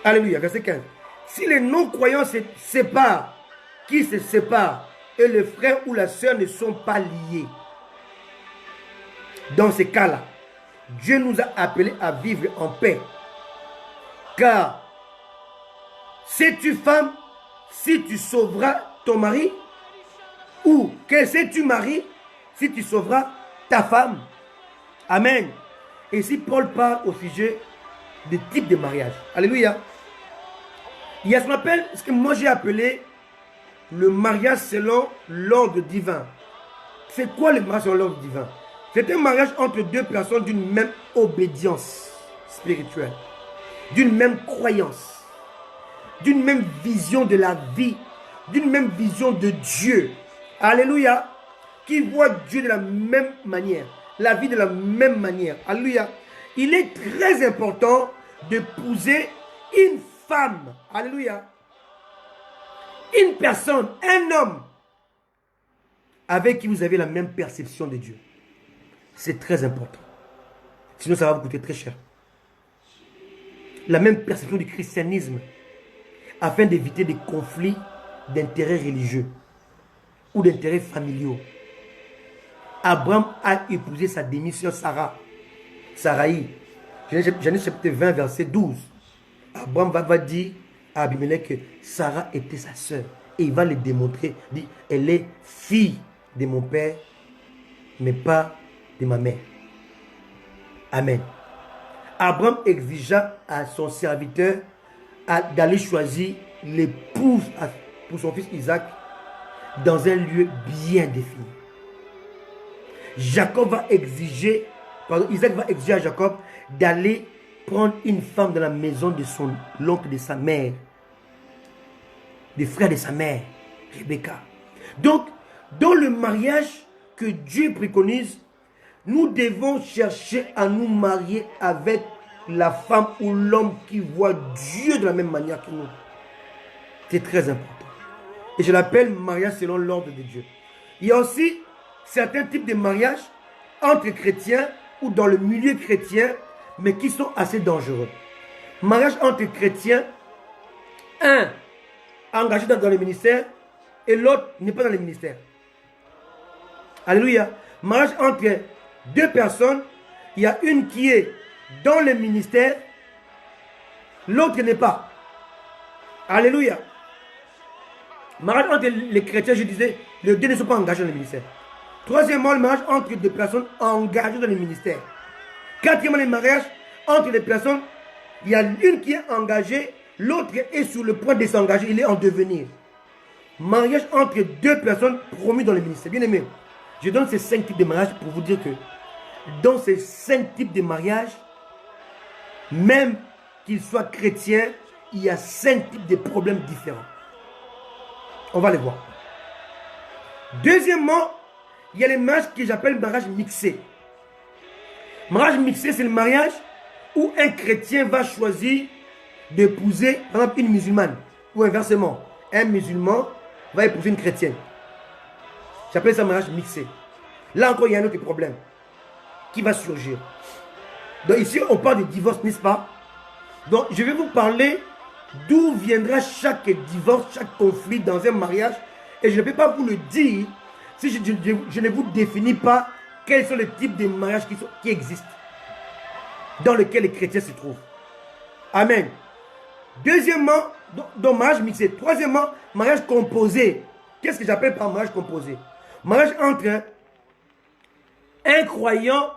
Alléluia, verset 15. Si les non-croyants se séparent, qui se séparent, et le frère ou la sœur ne sont pas liés, dans ces cas-là, Dieu nous a appelés à vivre en paix. Car, sais-tu femme, si tu sauveras ton mari, ou que sais-tu mari, si tu sauveras ta femme. Amen. Et ici, Paul parle au sujet des types de mariage. Alléluia. Il y a ce que moi j'ai appelé le mariage selon l'ordre divin. C'est quoi le mariage selon l'ordre divin? C'est un mariage entre deux personnes d'une même obédience spirituelle, d'une même croyance, d'une même vision de la vie, d'une même vision de Dieu. Alléluia. Qui voit Dieu de la même manière, la vie de la même manière. Alléluia. Il est très important d'épouser une femme. Alléluia. Une personne, un homme avec qui vous avez la même perception de Dieu. C'est très important. Sinon, ça va vous coûter très cher. La même perception du christianisme afin d'éviter des conflits d'intérêts religieux ou d'intérêts familiaux. Abraham a épousé sa demi-sœur Sarah. Sarai. Genèse chapitre 20, verset 12. Abraham va dire à Abimelech que Sarah était sa sœur. Et il va le démontrer. Il dit, elle est fille de mon père, mais pas de ma mère. Amen. Abraham exigea à son serviteur d'aller choisir l'épouse pour son fils Isaac dans un lieu bien défini. Isaac va exiger à Jacob d'aller prendre une femme dans la maison de son oncle, de sa mère, des frères de sa mère, Rebecca. Donc, dans le mariage que Dieu préconise, nous devons chercher à nous marier avec la femme ou l'homme qui voit Dieu de la même manière que nous. C'est très important. Et je l'appelle mariage selon l'ordre de Dieu. Il y a aussi certains types de mariages entre chrétiens ou dans le milieu chrétien, mais qui sont assez dangereux. Mariage entre chrétiens, un engagé dans le ministère et l'autre n'est pas dans le ministère. Alléluia. Mariage entre deux personnes, il y a une qui est dans le ministère, l'autre n'est pas. Alléluia. Mariage entre les chrétiens, je disais, les deux ne sont pas engagés dans le ministère. Troisièmement, le mariage entre des personnes engagées dans le ministère. Quatrièmement, le mariage entre les personnes, il y a une qui est engagée, l'autre est sur le point de s'engager, il est en devenir. Mariage entre deux personnes promues dans le ministère. Bien aimé, je donne ces 5 types de mariage pour vous dire que dans ces 5 types de mariage, même qu'ils soient chrétiens, il y a 5 types de problèmes différents. On va les voir. Deuxièmement, il y a les mariages que j'appelle mariage mixé. Mariage mixé, c'est le mariage où un chrétien va choisir d'épouser, par exemple, une musulmane. Ou inversement, un musulman va épouser une chrétienne. J'appelle ça mariage mixé. Là encore, il y a un autre problème qui va surgir. Donc ici, on parle de divorce, n'est-ce pas? Donc, je vais vous parler d'où viendra chaque divorce, chaque conflit dans un mariage. Et je ne peux pas vous le dire si je ne vous définis pas quels sont les types de mariages qui existent, dans lesquels les chrétiens se trouvent. Amen. Deuxièmement, donc mariage mixé. Troisièmement, mariage composé. Qu'est-ce que j'appelle par mariage composé? Mariage entre un croyant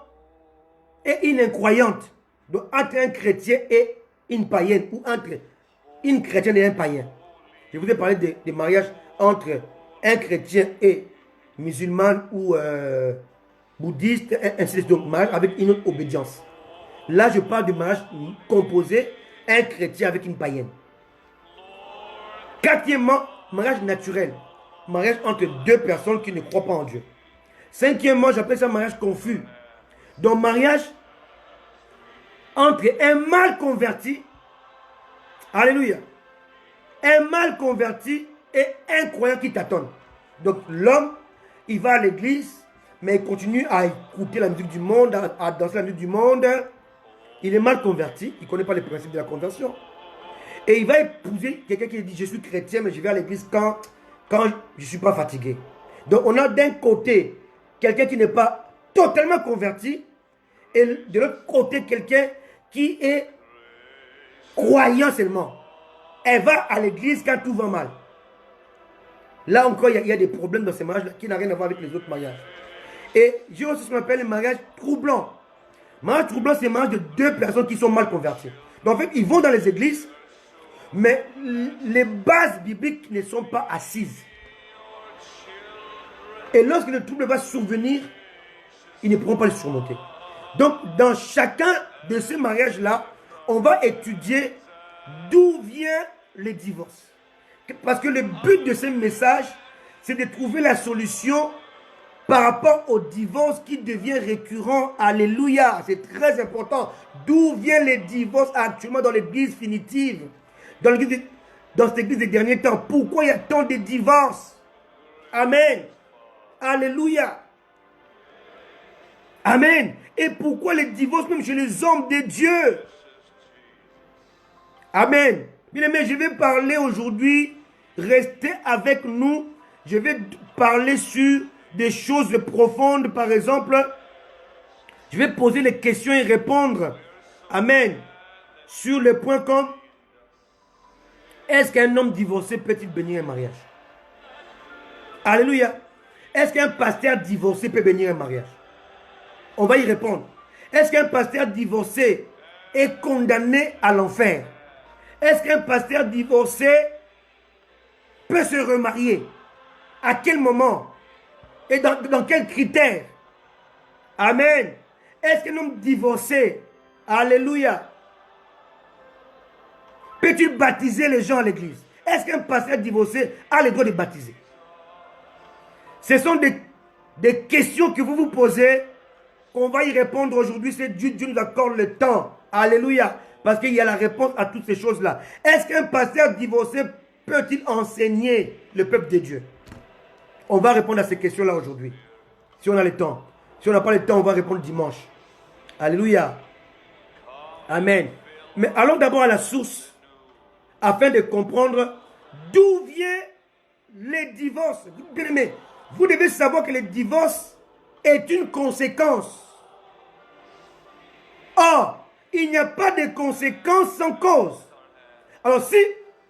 et une incroyante. Donc entre un chrétien et une païenne, ou entre une chrétienne et un païen. Je vous ai parlé des mariages entre un chrétien et musulman ou bouddhiste, ainsi de suite. Donc mariage avec une autre obédience. Là, je parle de mariage composé, un chrétien avec une païenne. Quatrièmement, mariage naturel. Mariage entre deux personnes qui ne croient pas en Dieu. Cinquièmement, j'appelle ça mariage confus. Donc mariage entre un mal converti, alléluia, un mal converti et un croyant qui tâtonne. Donc l'homme, il va à l'église, mais il continue à écouter la musique du monde, à danser la musique du monde. Il est mal converti, il ne connaît pas les principes de la conversion. Et il va épouser quelqu'un qui dit, je suis chrétien, mais je vais à l'église quand je ne suis pas fatigué. Donc on a d'un côté quelqu'un qui n'est pas totalement converti, et de l'autre côté quelqu'un qui est croyant seulement. Elle va à l'église quand tout va mal. Là encore, il y a des problèmes dans ces mariages qui n'ont rien à voir avec les autres mariages. Et j'ai aussi ce qu'on appelle le mariage troublant. Mariage troublant, c'est le mariage de deux personnes qui sont mal converties. Donc en fait, ils vont dans les églises, mais les bases bibliques ne sont pas assises. Et lorsque le trouble va survenir, ils ne pourront pas le surmonter. Donc, dans chacun de ces mariages-là, on va étudier d'où vient le divorce. Parce que le but de ce message, c'est de trouver la solution par rapport au divorce qui devient récurrent. Alléluia, c'est très important. D'où vient le divorce actuellement dans l'église finitive, dans cette église des derniers temps? Pourquoi il y a tant de divorces? Amen. Alléluia. Amen. Et pourquoi les divorces même chez les hommes de Dieu? Amen. Bien aimé, je vais parler aujourd'hui, restez avec nous. Je vais parler sur des choses profondes, par exemple. Je vais poser les questions et répondre. Amen. Sur le point comme Est-ce qu'un homme divorcé peut-il bénir un mariage? Alléluia. Est-ce qu'un pasteur divorcé peut bénir un mariage? On va y répondre. Est-ce qu'un pasteur divorcé est condamné à l'enfer? Est-ce qu'un pasteur divorcé peut se remarier? À quel moment? Et dans quels critères? Amen. Est-ce qu'un homme divorcé, alléluia, peux-tu baptiser les gens à l'église? Est-ce qu'un pasteur divorcé a le droit de baptiser? Ce sont des questions que vous vous posez, qu'on va y répondre aujourd'hui. C'est Dieu nous accorde le temps. Alléluia. Parce qu'il y a la réponse à toutes ces choses-là. Est-ce qu'un pasteur divorcé peut-il enseigner le peuple de Dieu? On va répondre à ces questions-là aujourd'hui. Si on a le temps. Si on n'a pas le temps, on va répondre dimanche. Alléluia. Amen. Mais allons d'abord à la source, afin de comprendre d'où vient les divorces. Bien-aimés, vous devez savoir que le divorce est une conséquence. Or, il n'y a pas de conséquences sans cause. Alors si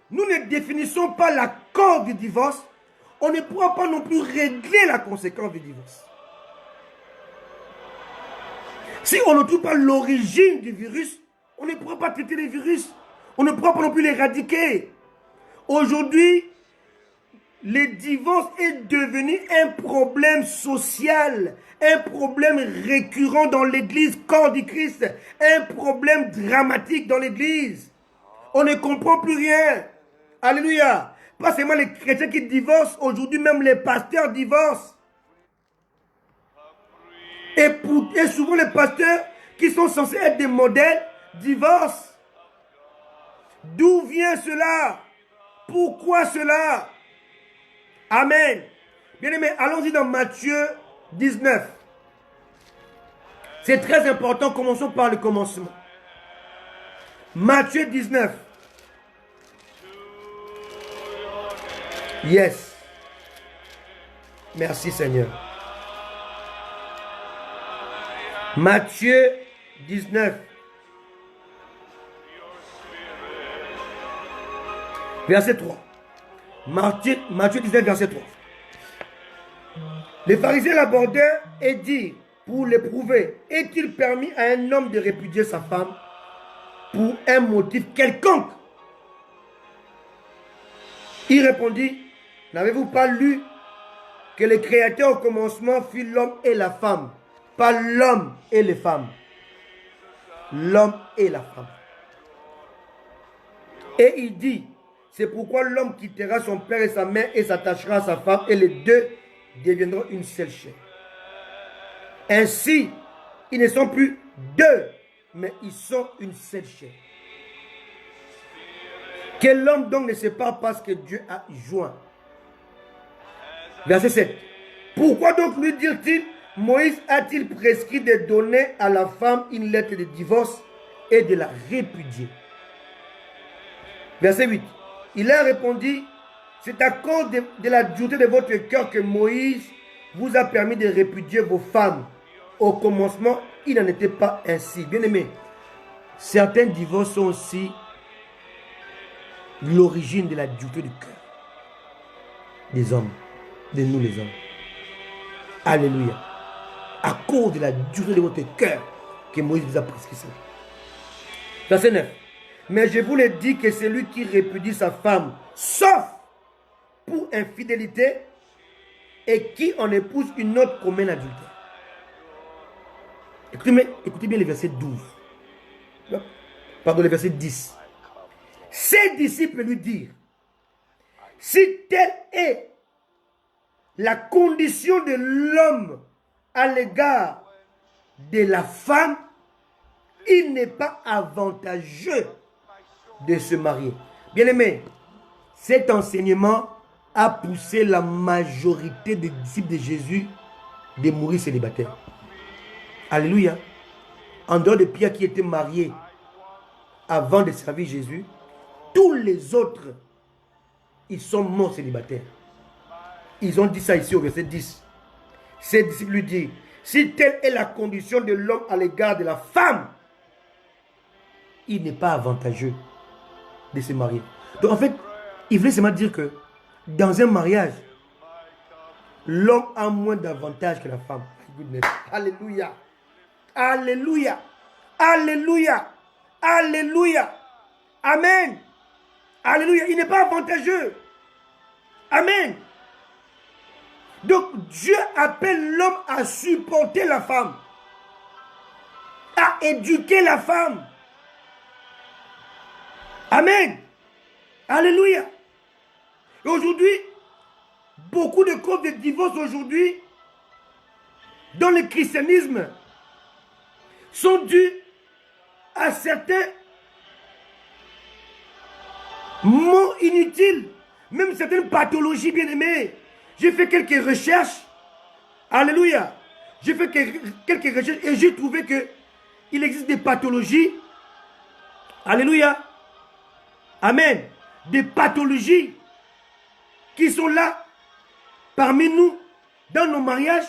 nous ne définissons pas la cause du divorce, on ne pourra pas non plus régler la conséquence du divorce. Si on ne trouve pas l'origine du virus, on ne pourra pas traiter les virus. On ne pourra pas non plus l'éradiquer. Aujourd'hui, le divorce est devenu un problème social, un problème récurrent dans l'église, corps du Christ, un problème dramatique dans l'église. On ne comprend plus rien. Alléluia. Pas seulement les chrétiens qui divorcent, aujourd'hui même les pasteurs divorcent. Et souvent les pasteurs qui sont censés être des modèles divorcent. D'où vient cela? Pourquoi cela? Amen. Bien-aimés, allons-y dans Matthieu 19. C'est très important, commençons par le commencement. Matthieu 19. Yes. Merci Seigneur. Matthieu 19. Verset 3. Matthieu 19, verset 3. Les pharisiens l'abordèrent et dirent, pour l'éprouver, est-il permis à un homme de répudier sa femme pour un motif quelconque? Il répondit, n'avez-vous pas lu que le Créateur au commencement fit l'homme et la femme, pas l'homme et les femmes, l'homme et la femme. Et il dit, c'est pourquoi l'homme quittera son père et sa mère et s'attachera à sa femme et les deux deviendront une seule chair. Ainsi, ils ne sont plus deux, mais ils sont une seule chair. Que l'homme donc ne sépare pas ce que Dieu a joint. Verset 7. Pourquoi donc lui dire-t-il, Moïse a-t-il prescrit de donner à la femme une lettre de divorce et de la répudier? Verset 8. Il a répondu, c'est à cause de la dureté de votre cœur que Moïse vous a permis de répudier vos femmes. Au commencement, il n'en était pas ainsi. Bien aimé, certains divorces sont aussi l'origine de la dureté du cœur des hommes, de nous les hommes. Alléluia. À cause de la dureté de votre cœur que Moïse vous a prescrit ça. Verset 9. Mais je vous l'ai dit que celui qui répudie sa femme, sauf pour infidélité, et qui en épouse une autre commet l'adultère. Écoutez bien le verset 12. Pardon, le verset 10. Ses disciples lui dirent, si telle est la condition de l'homme à l'égard de la femme, il n'est pas avantageux de se marier. Bien-aimé, cet enseignement a poussé la majorité des disciples de Jésus de mourir célibataires. Alléluia. En dehors de Pierre qui était marié avant de servir Jésus, tous les autres, ils sont morts célibataires. Ils ont dit ça ici au verset 10. Ces disciples lui disent, si telle est la condition de l'homme à l'égard de la femme, il n'est pas avantageux de se marier. Donc en fait, Il voulait seulement dire que dans un mariage, l'homme a moins d'avantages que la femme. Alléluia. Alléluia. Alléluia. Alléluia. Amen. Alléluia. Il n'est pas avantageux. Amen. Donc Dieu appelle l'homme à supporter la femme, à éduquer la femme. Amen. Alléluia. Et aujourd'hui, beaucoup de causes de divorce aujourd'hui dans le christianisme sont dues à certains mots inutiles, même certaines pathologies, bien-aimées. J'ai fait quelques recherches. Alléluia. J'ai fait quelques recherches et j'ai trouvé que il existe des pathologies. Alléluia. Amen. Des pathologies qui sont là parmi nous dans nos mariages.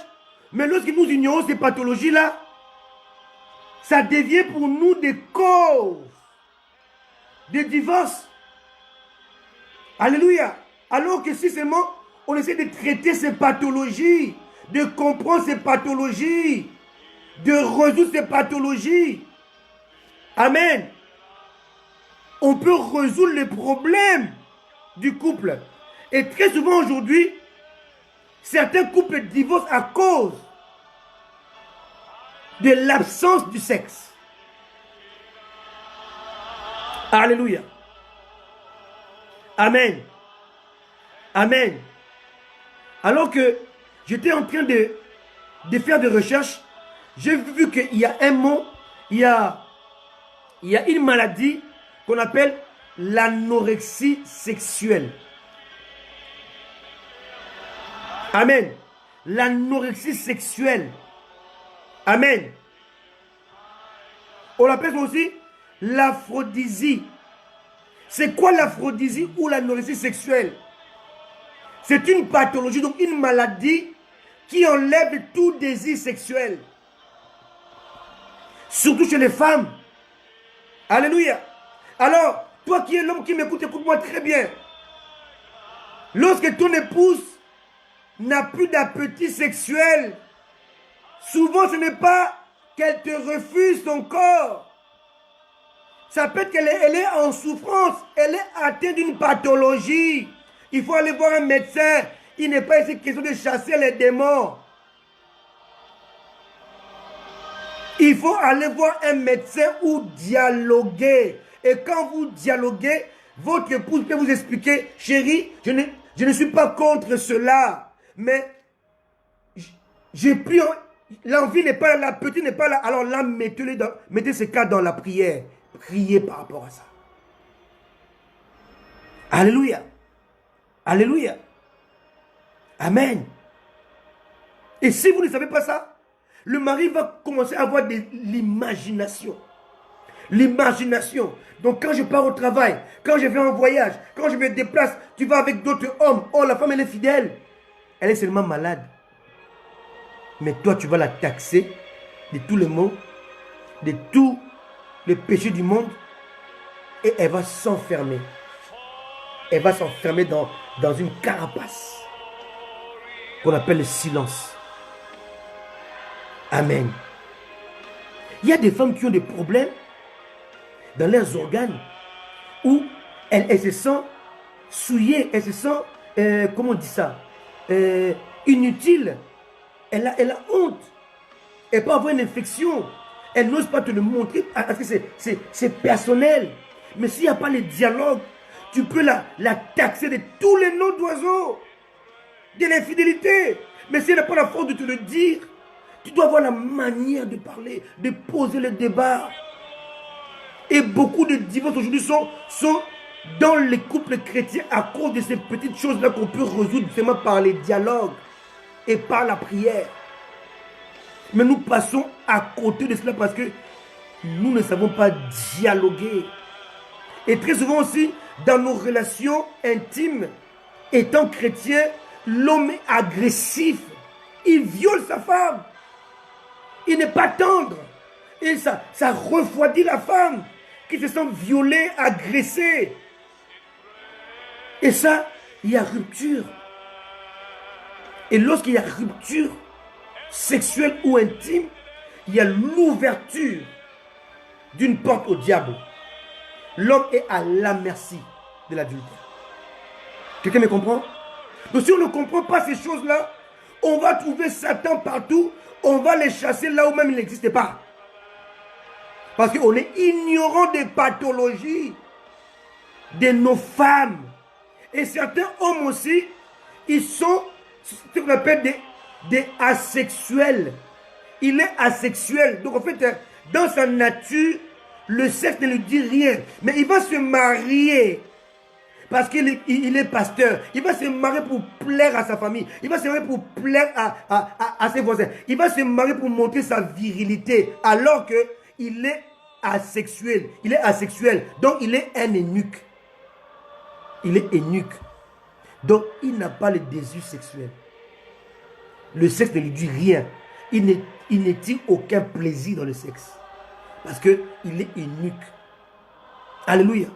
Mais lorsque nous ignorons ces pathologies-là, ça devient pour nous des causes de divorce. Alléluia. Alors que si seulement on essaie de traiter ces pathologies, de comprendre ces pathologies, de résoudre ces pathologies, amen, on peut résoudre les problèmes du couple. Et très souvent aujourd'hui, certains couples divorcent à cause de l'absence du sexe. Alléluia. Amen. Amen. Alors que j'étais en train de faire des recherches, j'ai vu qu'il y a un mot, il y a une maladie qu'on appelle l'anorexie sexuelle. Amen. L'anorexie sexuelle. Amen. On l'appelle aussi l'aphrodisia. C'est quoi l'aphrodisia ou l'anorexie sexuelle? C'est une pathologie, donc une maladie qui enlève tout désir sexuel. Surtout chez les femmes. Alléluia. Alors, toi qui es l'homme qui m'écoute, écoute-moi très bien. Lorsque ton épouse n'a plus d'appétit sexuel, souvent ce n'est pas qu'elle te refuse son corps. Ça peut être qu'elle est en souffrance, elle est atteinte d'une pathologie. Il faut aller voir un médecin. Il n'est pas ici question de chasser les démons. Il faut aller voir un médecin ou dialoguer. Et quand vous dialoguez, votre épouse peut vous expliquer, chérie, je ne suis pas contre cela, mais j'ai plus l'envie n'est pas là, l'appétit n'est pas là. Alors là, mettez ce cas dans la prière. Priez par rapport à ça. Alléluia. Alléluia. Amen. Et si vous ne savez pas ça, le mari va commencer à avoir l'imagination. L'imagination. Donc quand je pars au travail, quand je vais en voyage, quand je me déplace, tu vas avec d'autres hommes. Oh, la femme, elle est fidèle. Elle est seulement malade. Mais toi, tu vas la taxer de tous les maux, de tous les péchés du monde. Et elle va s'enfermer. Elle va s'enfermer dans une carapace qu'on appelle le silence. Amen. Il y a des femmes qui ont des problèmes dans leurs organes où elles se sentent souillées, elles se sentent, comment on dit ça, inutiles. Elle a honte. Elle peut avoir une infection. Elle n'ose pas te le montrer parce que c'est personnel. Mais s'il n'y a pas le dialogue, tu peux la taxer de tous les noms d'oiseaux, de l'infidélité. Mais si elle n'a pas la force de te le dire, tu dois avoir la manière de parler, de poser le débat. Et beaucoup de divorces aujourd'hui sont dans les couples chrétiens à cause de ces petites choses-là qu'on peut résoudre seulement par les dialogues et par la prière. Mais nous passons à côté de cela parce que nous ne savons pas dialoguer. Et très souvent aussi, dans nos relations intimes, étant chrétien, l'homme est agressif. Il viole sa femme. Il n'est pas tendre. Et ça refroidit la femme qui se sent violée, agressée. Et ça, il y a rupture. Et lorsqu'il y a rupture sexuelle ou intime, il y a l'ouverture d'une porte au diable. L'homme est à la merci de l'adultère. Quelqu'un me comprend? Donc si on ne comprend pas ces choses-là, on va trouver Satan partout, on va les chasser là où même il n'existe pas. Parce qu'on est ignorant des pathologies de nos femmes. Et certains hommes aussi, ils sont ce qu'on appelle des asexuels. Il est asexuel. Donc en fait, dans sa nature, le sexe ne lui dit rien. Mais il va se marier parce qu'il est pasteur. Il va se marier pour plaire à sa famille. Il va se marier pour plaire à ses voisins. Il va se marier pour montrer sa virilité. Alors qu'il est asexuel. Il est asexuel. Donc il est un eunuque. Il est eunuque. Donc il n'a pas le désir sexuel. Le sexe ne lui dit rien. Il ne tire aucun plaisir dans le sexe. Parce qu'il est eunuque. Alléluia.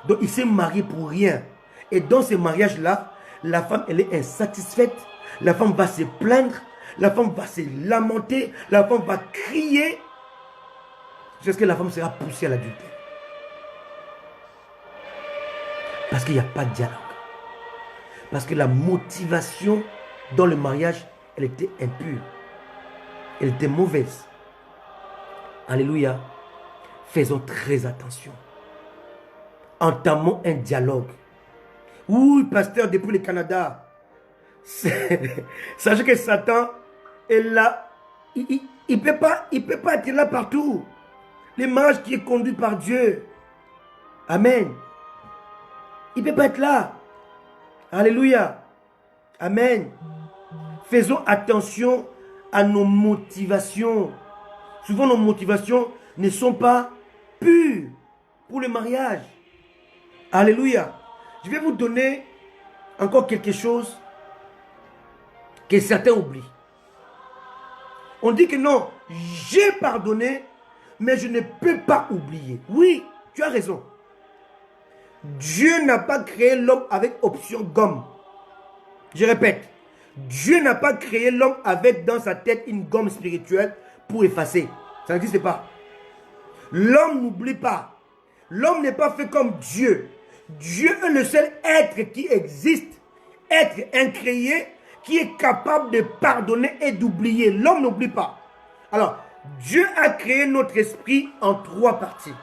Donc il s'est marié pour rien. Et dans ce mariage-là, la femme, elle est insatisfaite. La femme va se plaindre. La femme va se lamenter. La femme va crier. Jusqu'à ce que la femme sera poussée à l'adultère. Parce qu'il n'y a pas de dialogue. Parce que la motivation dans le mariage, elle était impure. Elle était mauvaise. Alléluia. Faisons très attention. Entamons un dialogue. Oui, pasteur, depuis le Canada. Sachez que Satan est là. Il ne peut pas être là partout. Le mariage qui est conduit par Dieu. Amen. Il ne peut pas être là. Alléluia. Amen. Faisons attention à nos motivations. Souvent, nos motivations ne sont pas pures pour le mariage. Alléluia. Je vais vous donner encore quelque chose que certains oublient. On dit que non, j'ai pardonné, mais je ne peux pas oublier. Oui, tu as raison. Dieu n'a pas créé l'homme avec option gomme. Je répète, Dieu n'a pas créé l'homme avec dans sa tête une gomme spirituelle pour effacer. Ça n'existe pas. L'homme n'oublie pas. L'homme n'est pas fait comme Dieu. Dieu est le seul être qui existe, être incréé, qui est capable de pardonner et d'oublier. L'homme n'oublie pas. Alors, Dieu a créé notre esprit en 3 parties.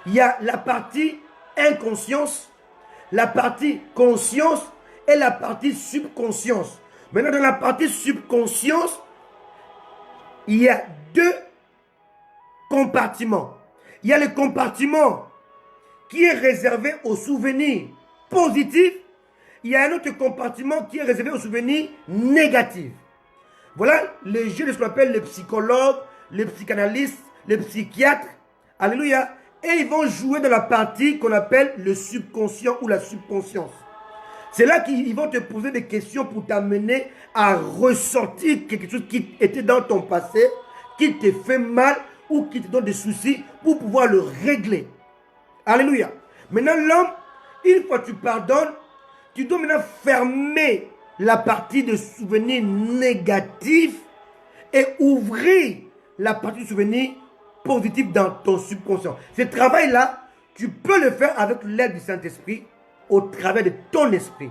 Il y a la partie inconscience, la partie conscience et la partie subconscience. Maintenant, dans la partie subconscience, il y a 2 compartiments. Il y a le compartiment qui est réservé aux souvenirs positifs. Il y a un autre compartiment qui est réservé aux souvenirs négatifs. Voilà les jeux de ce qu'on appelle les psychologues, les psychanalystes, les psychiatres. Alléluia. Et ils vont jouer dans la partie qu'on appelle le subconscient ou la subconscience. C'est là qu'ils vont te poser des questions pour t'amener à ressortir quelque chose qui était dans ton passé, qui te fait mal ou qui te donne des soucis pour pouvoir le régler. Alléluia. Maintenant, l'homme, une fois que tu pardonnes, tu dois maintenant fermer la partie de souvenirs négatifs et ouvrir la partie de souvenirs positifs dans ton subconscient. Ce travail-là, tu peux le faire avec l'aide du Saint-Esprit au travers de ton esprit.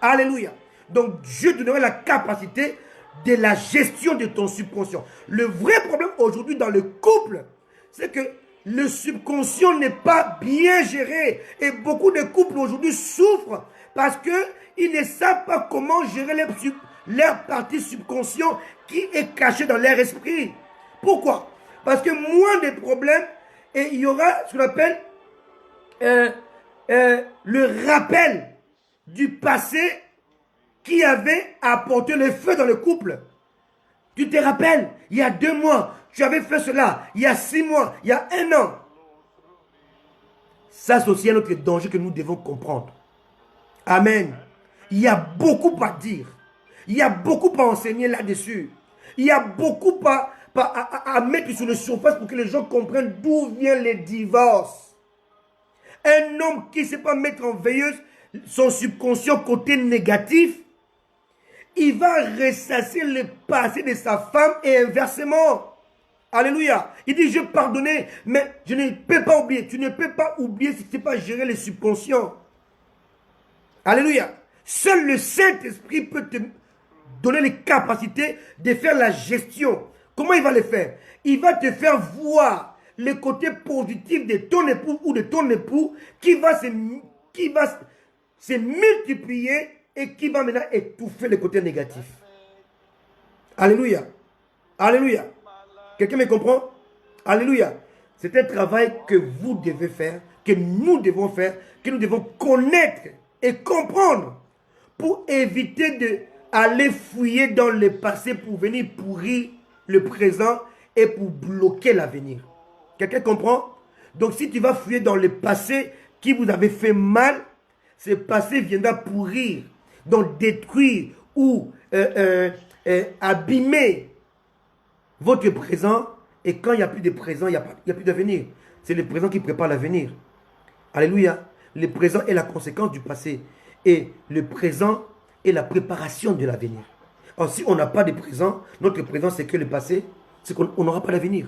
Alléluia. Donc, Dieu te donnera la capacité de la gestion de ton subconscient. Le vrai problème aujourd'hui dans le couple, c'est que le subconscient n'est pas bien géré. Et beaucoup de couples aujourd'hui souffrent parce qu'ils ne savent pas comment gérer leur partie subconscient qui est cachée dans leur esprit. Pourquoi? Parce que moins de problèmes et il y aura ce qu'on appelle le rappel du passé qui avait apporté le feu dans le couple. Tu te rappelles, il y a 2 mois, tu avais fait cela. Il y a 6 mois, il y a 1 an. Ça, c'est aussi un autre danger que nous devons comprendre. Amen. Il y a beaucoup à dire. Il y a beaucoup à enseigner là-dessus. Il y a beaucoup à mettre sur le surface pour que les gens comprennent d'où viennent les divorces. Un homme qui ne sait pas mettre en veilleuse son subconscient côté négatif, il va ressasser le passé de sa femme et inversement. Alléluia. Il dit, je pardonnais, mais je ne peux pas oublier. Tu ne peux pas oublier si tu n'as pas géré le subconscient. Alléluia. Seul le Saint-Esprit peut te donner les capacités de faire la gestion. Comment il va le faire? Il va te faire voir le côté positif de ton époux ou de ton époux qui va se multiplier et qui va maintenant étouffer le côté négatif. Alléluia. Alléluia. Quelqu'un me comprend? Alléluia. C'est un travail que vous devez faire, que nous devons faire, que nous devons connaître et comprendre pour éviter d'aller fouiller dans le passé pour venir pourrir le présent et pour bloquer l'avenir. Quelqu'un comprend? Donc si tu vas fouiller dans le passé qui vous avait fait mal, ce passé viendra pourrir, donc détruire ou abîmer votre présent. Et quand il n'y a plus de présent, il n'y a plus d'avenir. C'est le présent qui prépare l'avenir. Alléluia. Le présent est la conséquence du passé. Et le présent est la préparation de l'avenir. Alors si on n'a pas de présent, notre présent c'est que le passé, c'est qu'on n'aura pas d'avenir.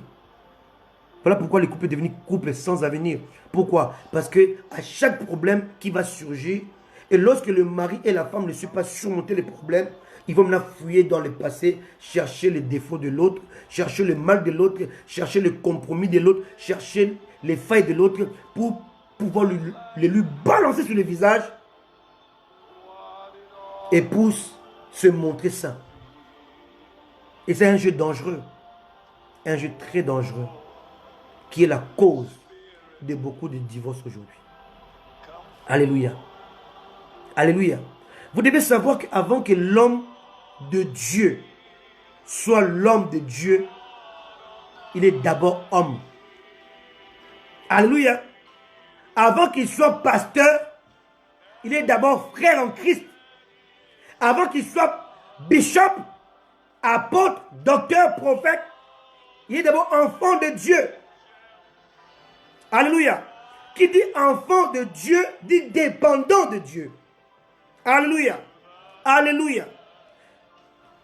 Voilà pourquoi les couples deviennent couples sans avenir. Pourquoi? Parce que à chaque problème qui va surgir, et lorsque le mari et la femme ne sont pas surmonter les problèmes, ils vont maintenant fouiller dans le passé, chercher les défauts de l'autre, chercher le mal de l'autre, chercher le compromis de l'autre, chercher les failles de l'autre pour pouvoir lui balancer sur le visage et pour se montrer ça. Et c'est un jeu dangereux, un jeu très dangereux, qui est la cause de beaucoup de divorces aujourd'hui. Alléluia. Alléluia. Vous devez savoir qu'avant que l'homme de Dieu soit l'homme de Dieu, il est d'abord homme. Alléluia. Avant qu'il soit pasteur, il est d'abord frère en Christ. Avant qu'il soit bishop, apôtre, docteur, prophète, il est d'abord enfant de Dieu. Alléluia. Qui dit enfant de Dieu, dit dépendant de Dieu. Alléluia. Alléluia.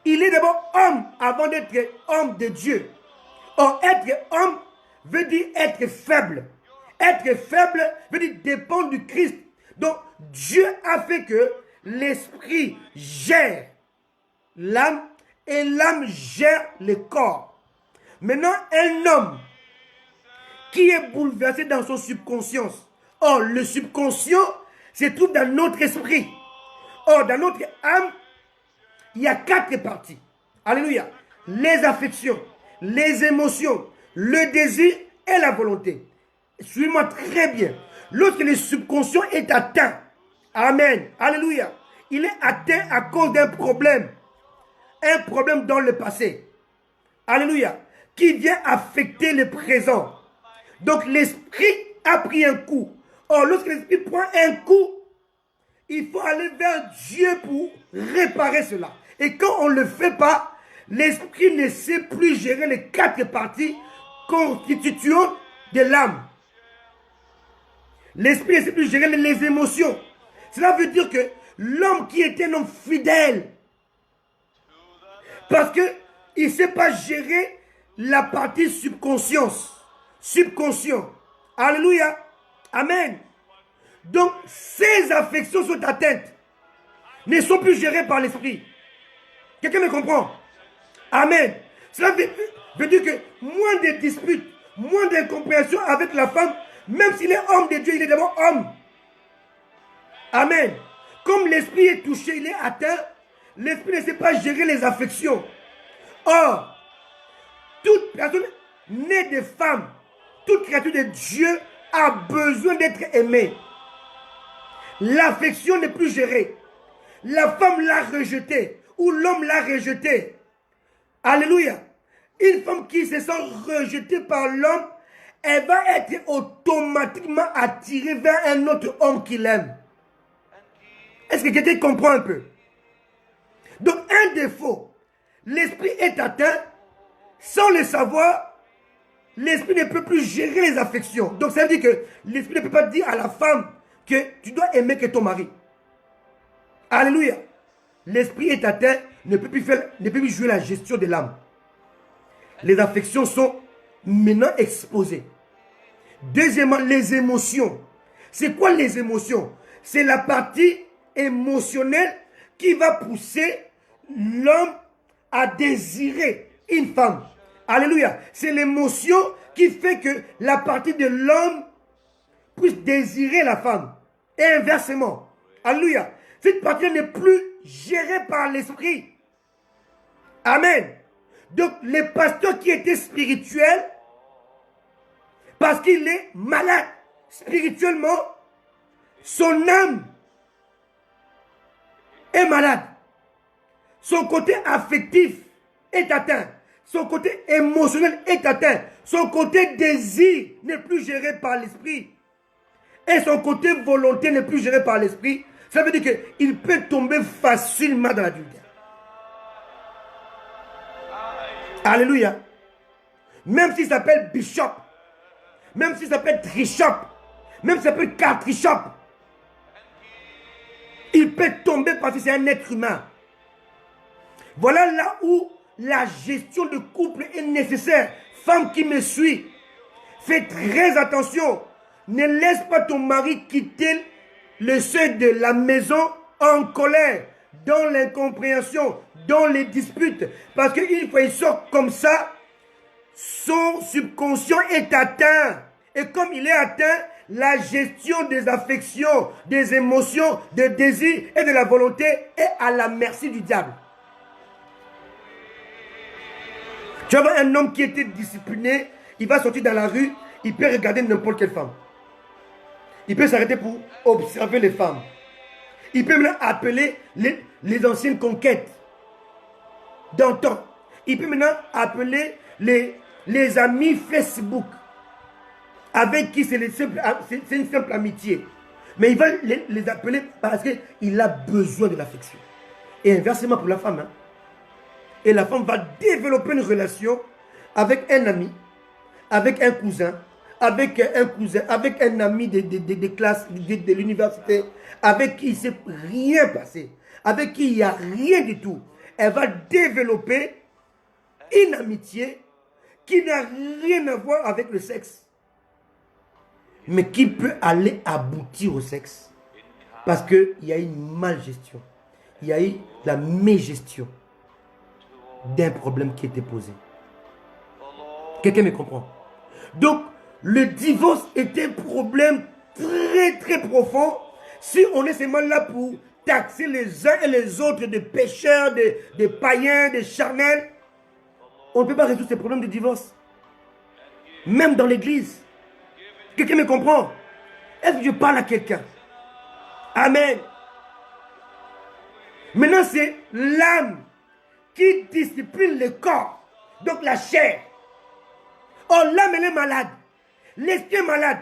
Il est d'abord homme avant d'être homme de Dieu. Or, être homme veut dire être faible. Être faible veut dire dépendre du Christ. Donc, Dieu a fait que l'esprit gère l'âme et l'âme gère le corps. Maintenant, un homme qui est bouleversé dans son subconscient. Or, le subconscient se trouve dans notre esprit. Or, dans notre âme, il y a 4 parties. Alléluia. Les affections, les émotions, le désir et la volonté. Suivez-moi très bien. Lorsque le subconscient est atteint, amen, alléluia, il est atteint à cause d'un problème. Un problème dans le passé. Alléluia. Qui vient affecter le présent. Donc l'esprit a pris un coup. Or, lorsque l'esprit prend un coup, il faut aller vers Dieu pour réparer cela. Et quand on ne le fait pas, l'esprit ne sait plus gérer les 4 parties constituantes de l'âme. L'esprit ne sait plus gérer les émotions. Cela veut dire que l'homme qui est un homme fidèle, parce qu'il ne sait pas gérer la partie subconscient. Alléluia. Amen. Donc, ces affections sont atteintes. Ne sont plus gérées par l'esprit. Quelqu'un me comprend? Amen. Cela veut dire que moins de disputes, moins d'incompréhension avec la femme, même s'il est homme de Dieu, il est d'abord homme. Amen. Comme l'esprit est touché, il est atteint, l'esprit ne sait pas gérer les affections. Or, toute personne née de femme, toute créature de Dieu a besoin d'être aimée. L'affection n'est plus gérée. La femme l'a rejetée ou l'homme l'a rejetée. Alléluia. Une femme qui se sent rejetée par l'homme, elle va être automatiquement attirée vers un autre homme qui l'aime. Est-ce que quelqu'un comprend un peu? Donc un défaut, l'esprit est atteint, sans le savoir, l'esprit ne peut plus gérer les affections. Donc ça veut dire que l'esprit ne peut pas dire à la femme que tu dois aimer que ton mari. Alléluia. L'esprit est atteint, ne peut plus jouer la gestion de l'âme. Les affections sont maintenant exposées. Deuxièmement, les émotions. C'est quoi les émotions? C'est la partie émotionnelle qui va pousser l'homme à désirer une femme. Alléluia. C'est l'émotion qui fait que la partie de l'homme puisse désirer la femme. Et inversement. Alléluia. Cette partie n'est plus gérée par l'esprit. Amen. Donc, les pasteurs qui étaient spirituels, parce qu'il est malade spirituellement, son âme est malade. Son côté affectif est atteint. Son côté émotionnel est atteint. Son côté désir n'est plus géré par l'esprit. Et son côté volonté n'est plus géré par l'esprit. Ça veut dire qu'il peut tomber facilement dans l'adultère. Alléluia. Même s'il s'appelle Bishop, même s'il s'appelle Trishop, même s'il s'appelle Cartrishop, il peut tomber parce que c'est un être humain. Voilà là où la gestion de couple est nécessaire. Femme qui me suit, fais très attention. Ne laisse pas ton mari quitter le seuil de la maison en colère, dans l'incompréhension, dans les disputes. Parce qu'une fois il sort comme ça, son subconscient est atteint. Et comme il est atteint, la gestion des affections, des émotions, des désirs et de la volonté est à la merci du diable. Tu vas voir un homme qui était discipliné, il va sortir dans la rue, il peut regarder n'importe quelle femme. Il peut s'arrêter pour observer les femmes. Il peut maintenant appeler les anciennes conquêtes d'antan. Il peut maintenant appeler les amis Facebook avec qui c'est une simple amitié. Mais il va les appeler parce qu'il a besoin de l'affection. Et inversement pour la femme. Hein. Et la femme va développer une relation avec un ami, avec un cousin, avec un ami de classe, de l'université, avec qui il ne s'est rien passé, avec qui il n'y a rien du tout. Elle va développer une amitié qui n'a rien à voir avec le sexe, mais qui peut aller aboutir au sexe. Parce qu'il y a une malgestion, il y a eu la mégestion d'un problème qui était posé. Quelqu'un me comprend? Donc, le divorce est un problème très très profond si on est seulement là pour taxer les uns et les autres de pécheurs, de païens, de charnels. On ne peut pas résoudre ces problèmes de divorce. Même dans l'église. Quelqu'un me comprend? Est-ce que je parle à quelqu'un? Amen. Maintenant, c'est l'âme qui discipline le corps. Donc la chair. Oh, l'âme, elle est malade. L'esprit est malade.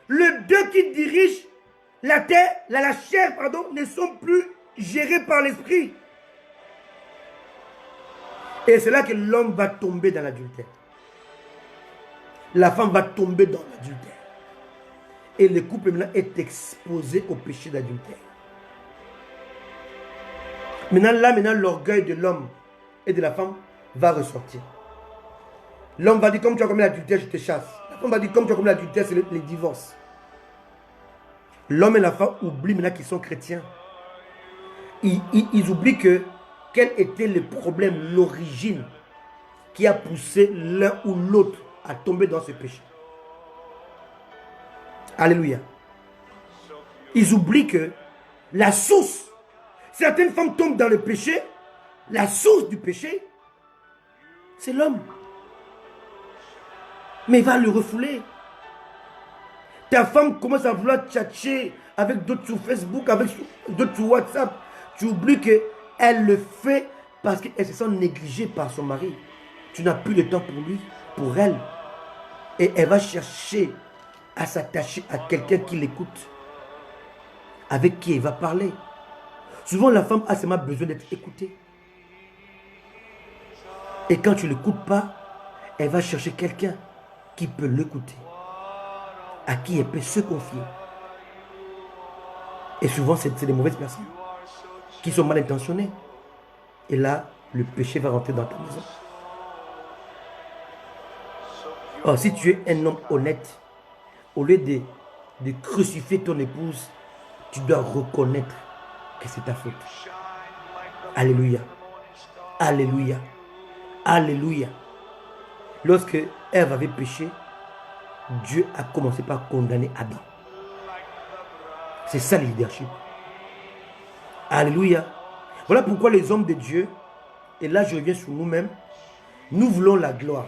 Les deux qui dirigent la terre, la chair, pardon, ne sont plus gérés par l'esprit. Et c'est là que l'homme va tomber dans l'adultère. La femme va tomber dans l'adultère. Et le couple maintenant est exposé au péché d'adultère. Maintenant, l'orgueil de l'homme et de la femme va ressortir. L'homme va dire, comme tu as commis l'adultère, je te chasse. La femme va dire, comme tu as commis l'adultère, c'est les divorces. L'homme et la femme oublient maintenant qu'ils sont chrétiens. Ils oublient quel était le problème, l'origine qui a poussé l'un ou l'autre à tomber dans ce péché. Alléluia. Ils oublient que la source, certaines femmes tombent dans le péché, la source du péché, c'est l'homme. Mais il va le refouler. Ta femme commence à vouloir tchatcher avec d'autres sur Facebook, avec d'autres sur WhatsApp. Tu oublies qu'elle le fait parce qu'elle se sent négligée par son mari. Tu n'as plus de temps pour lui, pour elle. Et elle va chercher à s'attacher à quelqu'un qui l'écoute, avec qui elle va parler. Souvent, la femme a seulement besoin d'être écoutée. Et quand tu ne l'écoutes pas, elle va chercher quelqu'un qui peut l'écouter, à qui elle peut se confier. Et souvent, c'est des mauvaises personnes. qui sont mal intentionnés. Et là, le péché va rentrer dans ta maison. Or, si tu es un homme honnête, au lieu de crucifier ton épouse, tu dois reconnaître que c'est ta faute. Alléluia. Alléluia. Alléluia. Lorsque Ève avait péché, Dieu a commencé par condamner Adam. C'est ça le leadership. Alléluia. Voilà pourquoi les hommes de Dieu, et là je reviens sur nous-mêmes, nous voulons la gloire.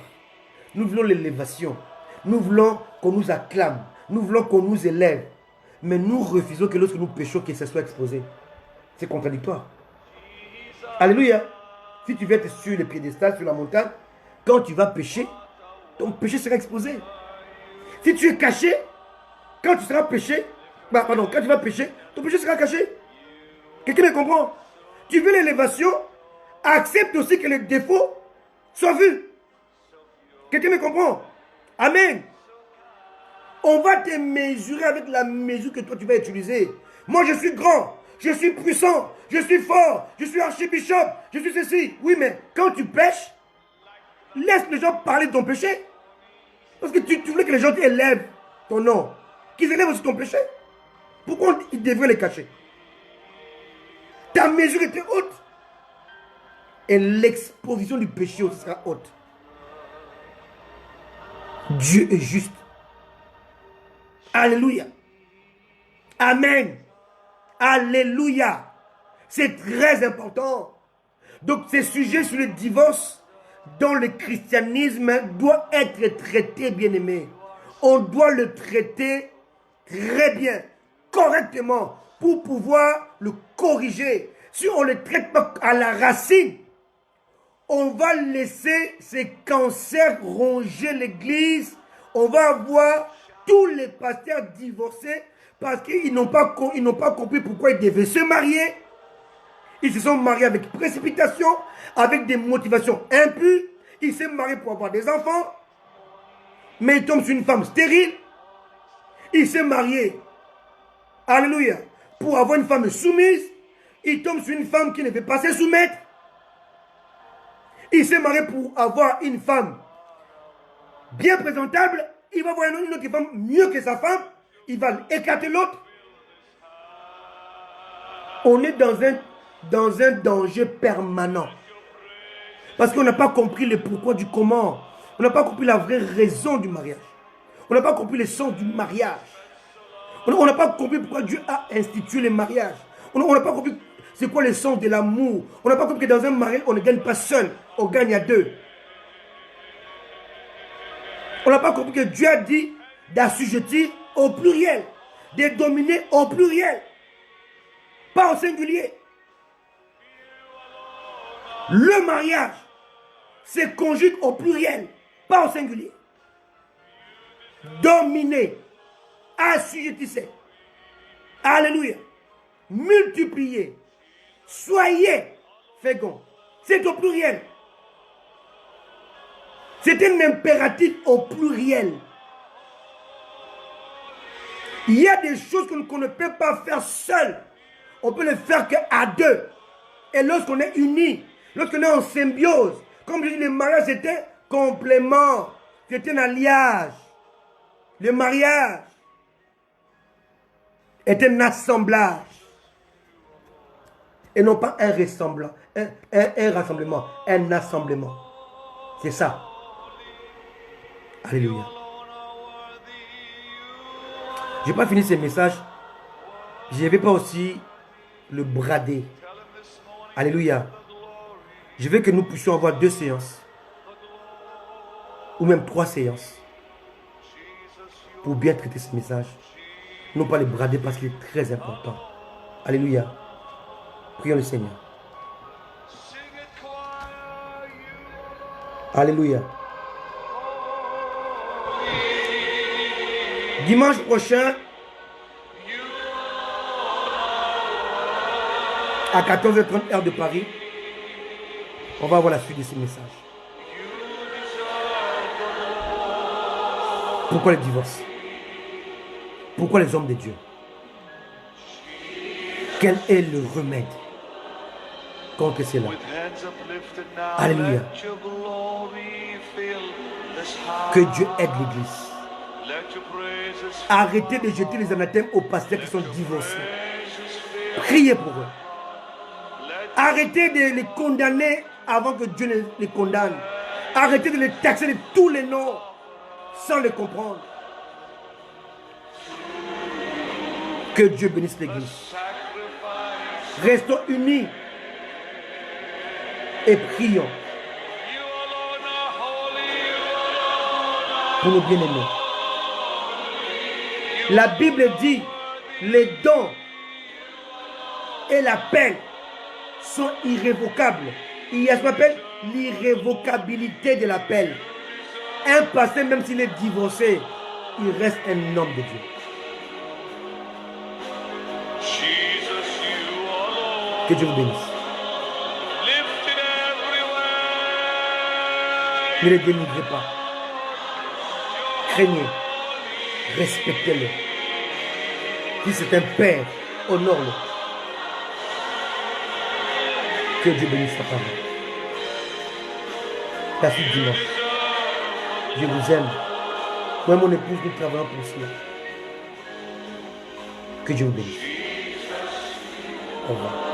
Nous voulons l'élévation. Nous voulons qu'on nous acclame. Nous voulons qu'on nous élève. Mais nous refusons que lorsque nous péchons, que ça soit exposé. C'est contradictoire. Alléluia. Si tu viens être sur le piédestal, sur la montagne, quand tu vas pécher, ton péché sera exposé. Si tu es caché, quand tu seras péché, quand tu vas pécher, ton péché sera caché. Quelqu'un me comprend? Tu veux l'élévation, accepte aussi que les défauts soient vus. Quelqu'un me comprend? Amen. On va te mesurer avec la mesure que toi tu vas utiliser. Moi je suis grand, je suis puissant, je suis fort, je suis archibishop, je suis ceci. Oui, mais quand tu pêches, laisse les gens parler de ton péché. Parce que tu voulais que les gens élèvent ton nom, qu'ils élèvent aussi ton péché. Pourquoi ils devraient les cacher? Ta mesure était haute. Et l'exposition du péché aussi sera haute. Dieu est juste. Alléluia. Amen. Alléluia. C'est très important. Donc ces sujets sur le divorce dans le christianisme doit être traité, bien aimé. On doit le traiter très bien, correctement, pour pouvoir le corriger. Si on ne le traite pas à la racine, on va laisser ces cancers ronger l'église. On va avoir tous les pasteurs divorcés parce qu'ils n'ont pas compris pourquoi ils devaient se marier. Ils se sont mariés avec précipitation, avec des motivations impures. Ils se marient pour avoir des enfants, mais ils tombent sur une femme stérile. Ils se marient, alléluia, pour avoir une femme soumise. Ils tombent sur une femme qui ne veut pas se soumettre. Il s'est marié pour avoir une femme bien présentable. Il va voir une autre femme mieux que sa femme. Il va écarter l'autre. On est dans un danger permanent. Parce qu'on n'a pas compris le pourquoi du comment. On n'a pas compris la vraie raison du mariage. On n'a pas compris le sens du mariage. On n'a pas compris pourquoi Dieu a institué le mariage. On n'a pas compris c'est quoi le sens de l'amour. On n'a pas compris que dans un mariage, on ne gagne pas seul. On gagne à deux. On n'a pas compris que Dieu a dit d'assujettir au pluriel. De dominer au pluriel. Pas au singulier. Le mariage se conjugue au pluriel, pas au singulier. Dominer, assujettissez. Alléluia. Multiplier. Soyez féconds. C'est au pluriel. C'est un impératif au pluriel. Il y a des choses qu'on ne peut pas faire seul. On peut les faire qu'à deux. Et lorsqu'on est unis, lorsqu'on est en symbiose, comme je dis, le mariage c'était un complément, c'était un alliage. Le mariage est un assemblage. Et non pas un rassemblement, un rassemblement, un assemblement. C'est ça. Alléluia. Je n'ai pas fini ce message. Je ne vais pas aussi le brader. Alléluia. Je veux que nous puissions avoir 2 séances. Ou même 3 séances. Pour bien traiter ce message. Non pas le brader parce qu'il est très important. Alléluia. Prions le Seigneur. Alléluia. Dimanche prochain, à 14h30 heure de Paris, on va voir la suite de ce message. Pourquoi le divorce? Pourquoi les hommes de Dieu? Quel est le remède? contre cela. Alléluia. Que Dieu aide l'Église. Arrêtez de jeter les anathèmes aux pasteurs qui sont divorcés. Priez pour eux. Arrêtez de les condamner avant que Dieu les condamne. Arrêtez de les taxer de tous les noms sans les comprendre. Que Dieu bénisse l'Église. Restons unis et prions pour nos bien-aimés. La Bible dit, les dons et l'appel sont irrévocables. Il y a ce qu'on appelle l'irrévocabilité de l'appel. Un pasteur, même s'il est divorcé, il reste un homme de Dieu. Que Dieu vous bénisse. Ne les dénigrez pas. Craignez. Respectez-le. Si c'est un père, honore-le. Que Dieu bénisse sa parole. La suite dimanche. Je vous aime. Moi et mon épouse, nous travaillons pour cela. Que Dieu vous bénisse. Au revoir.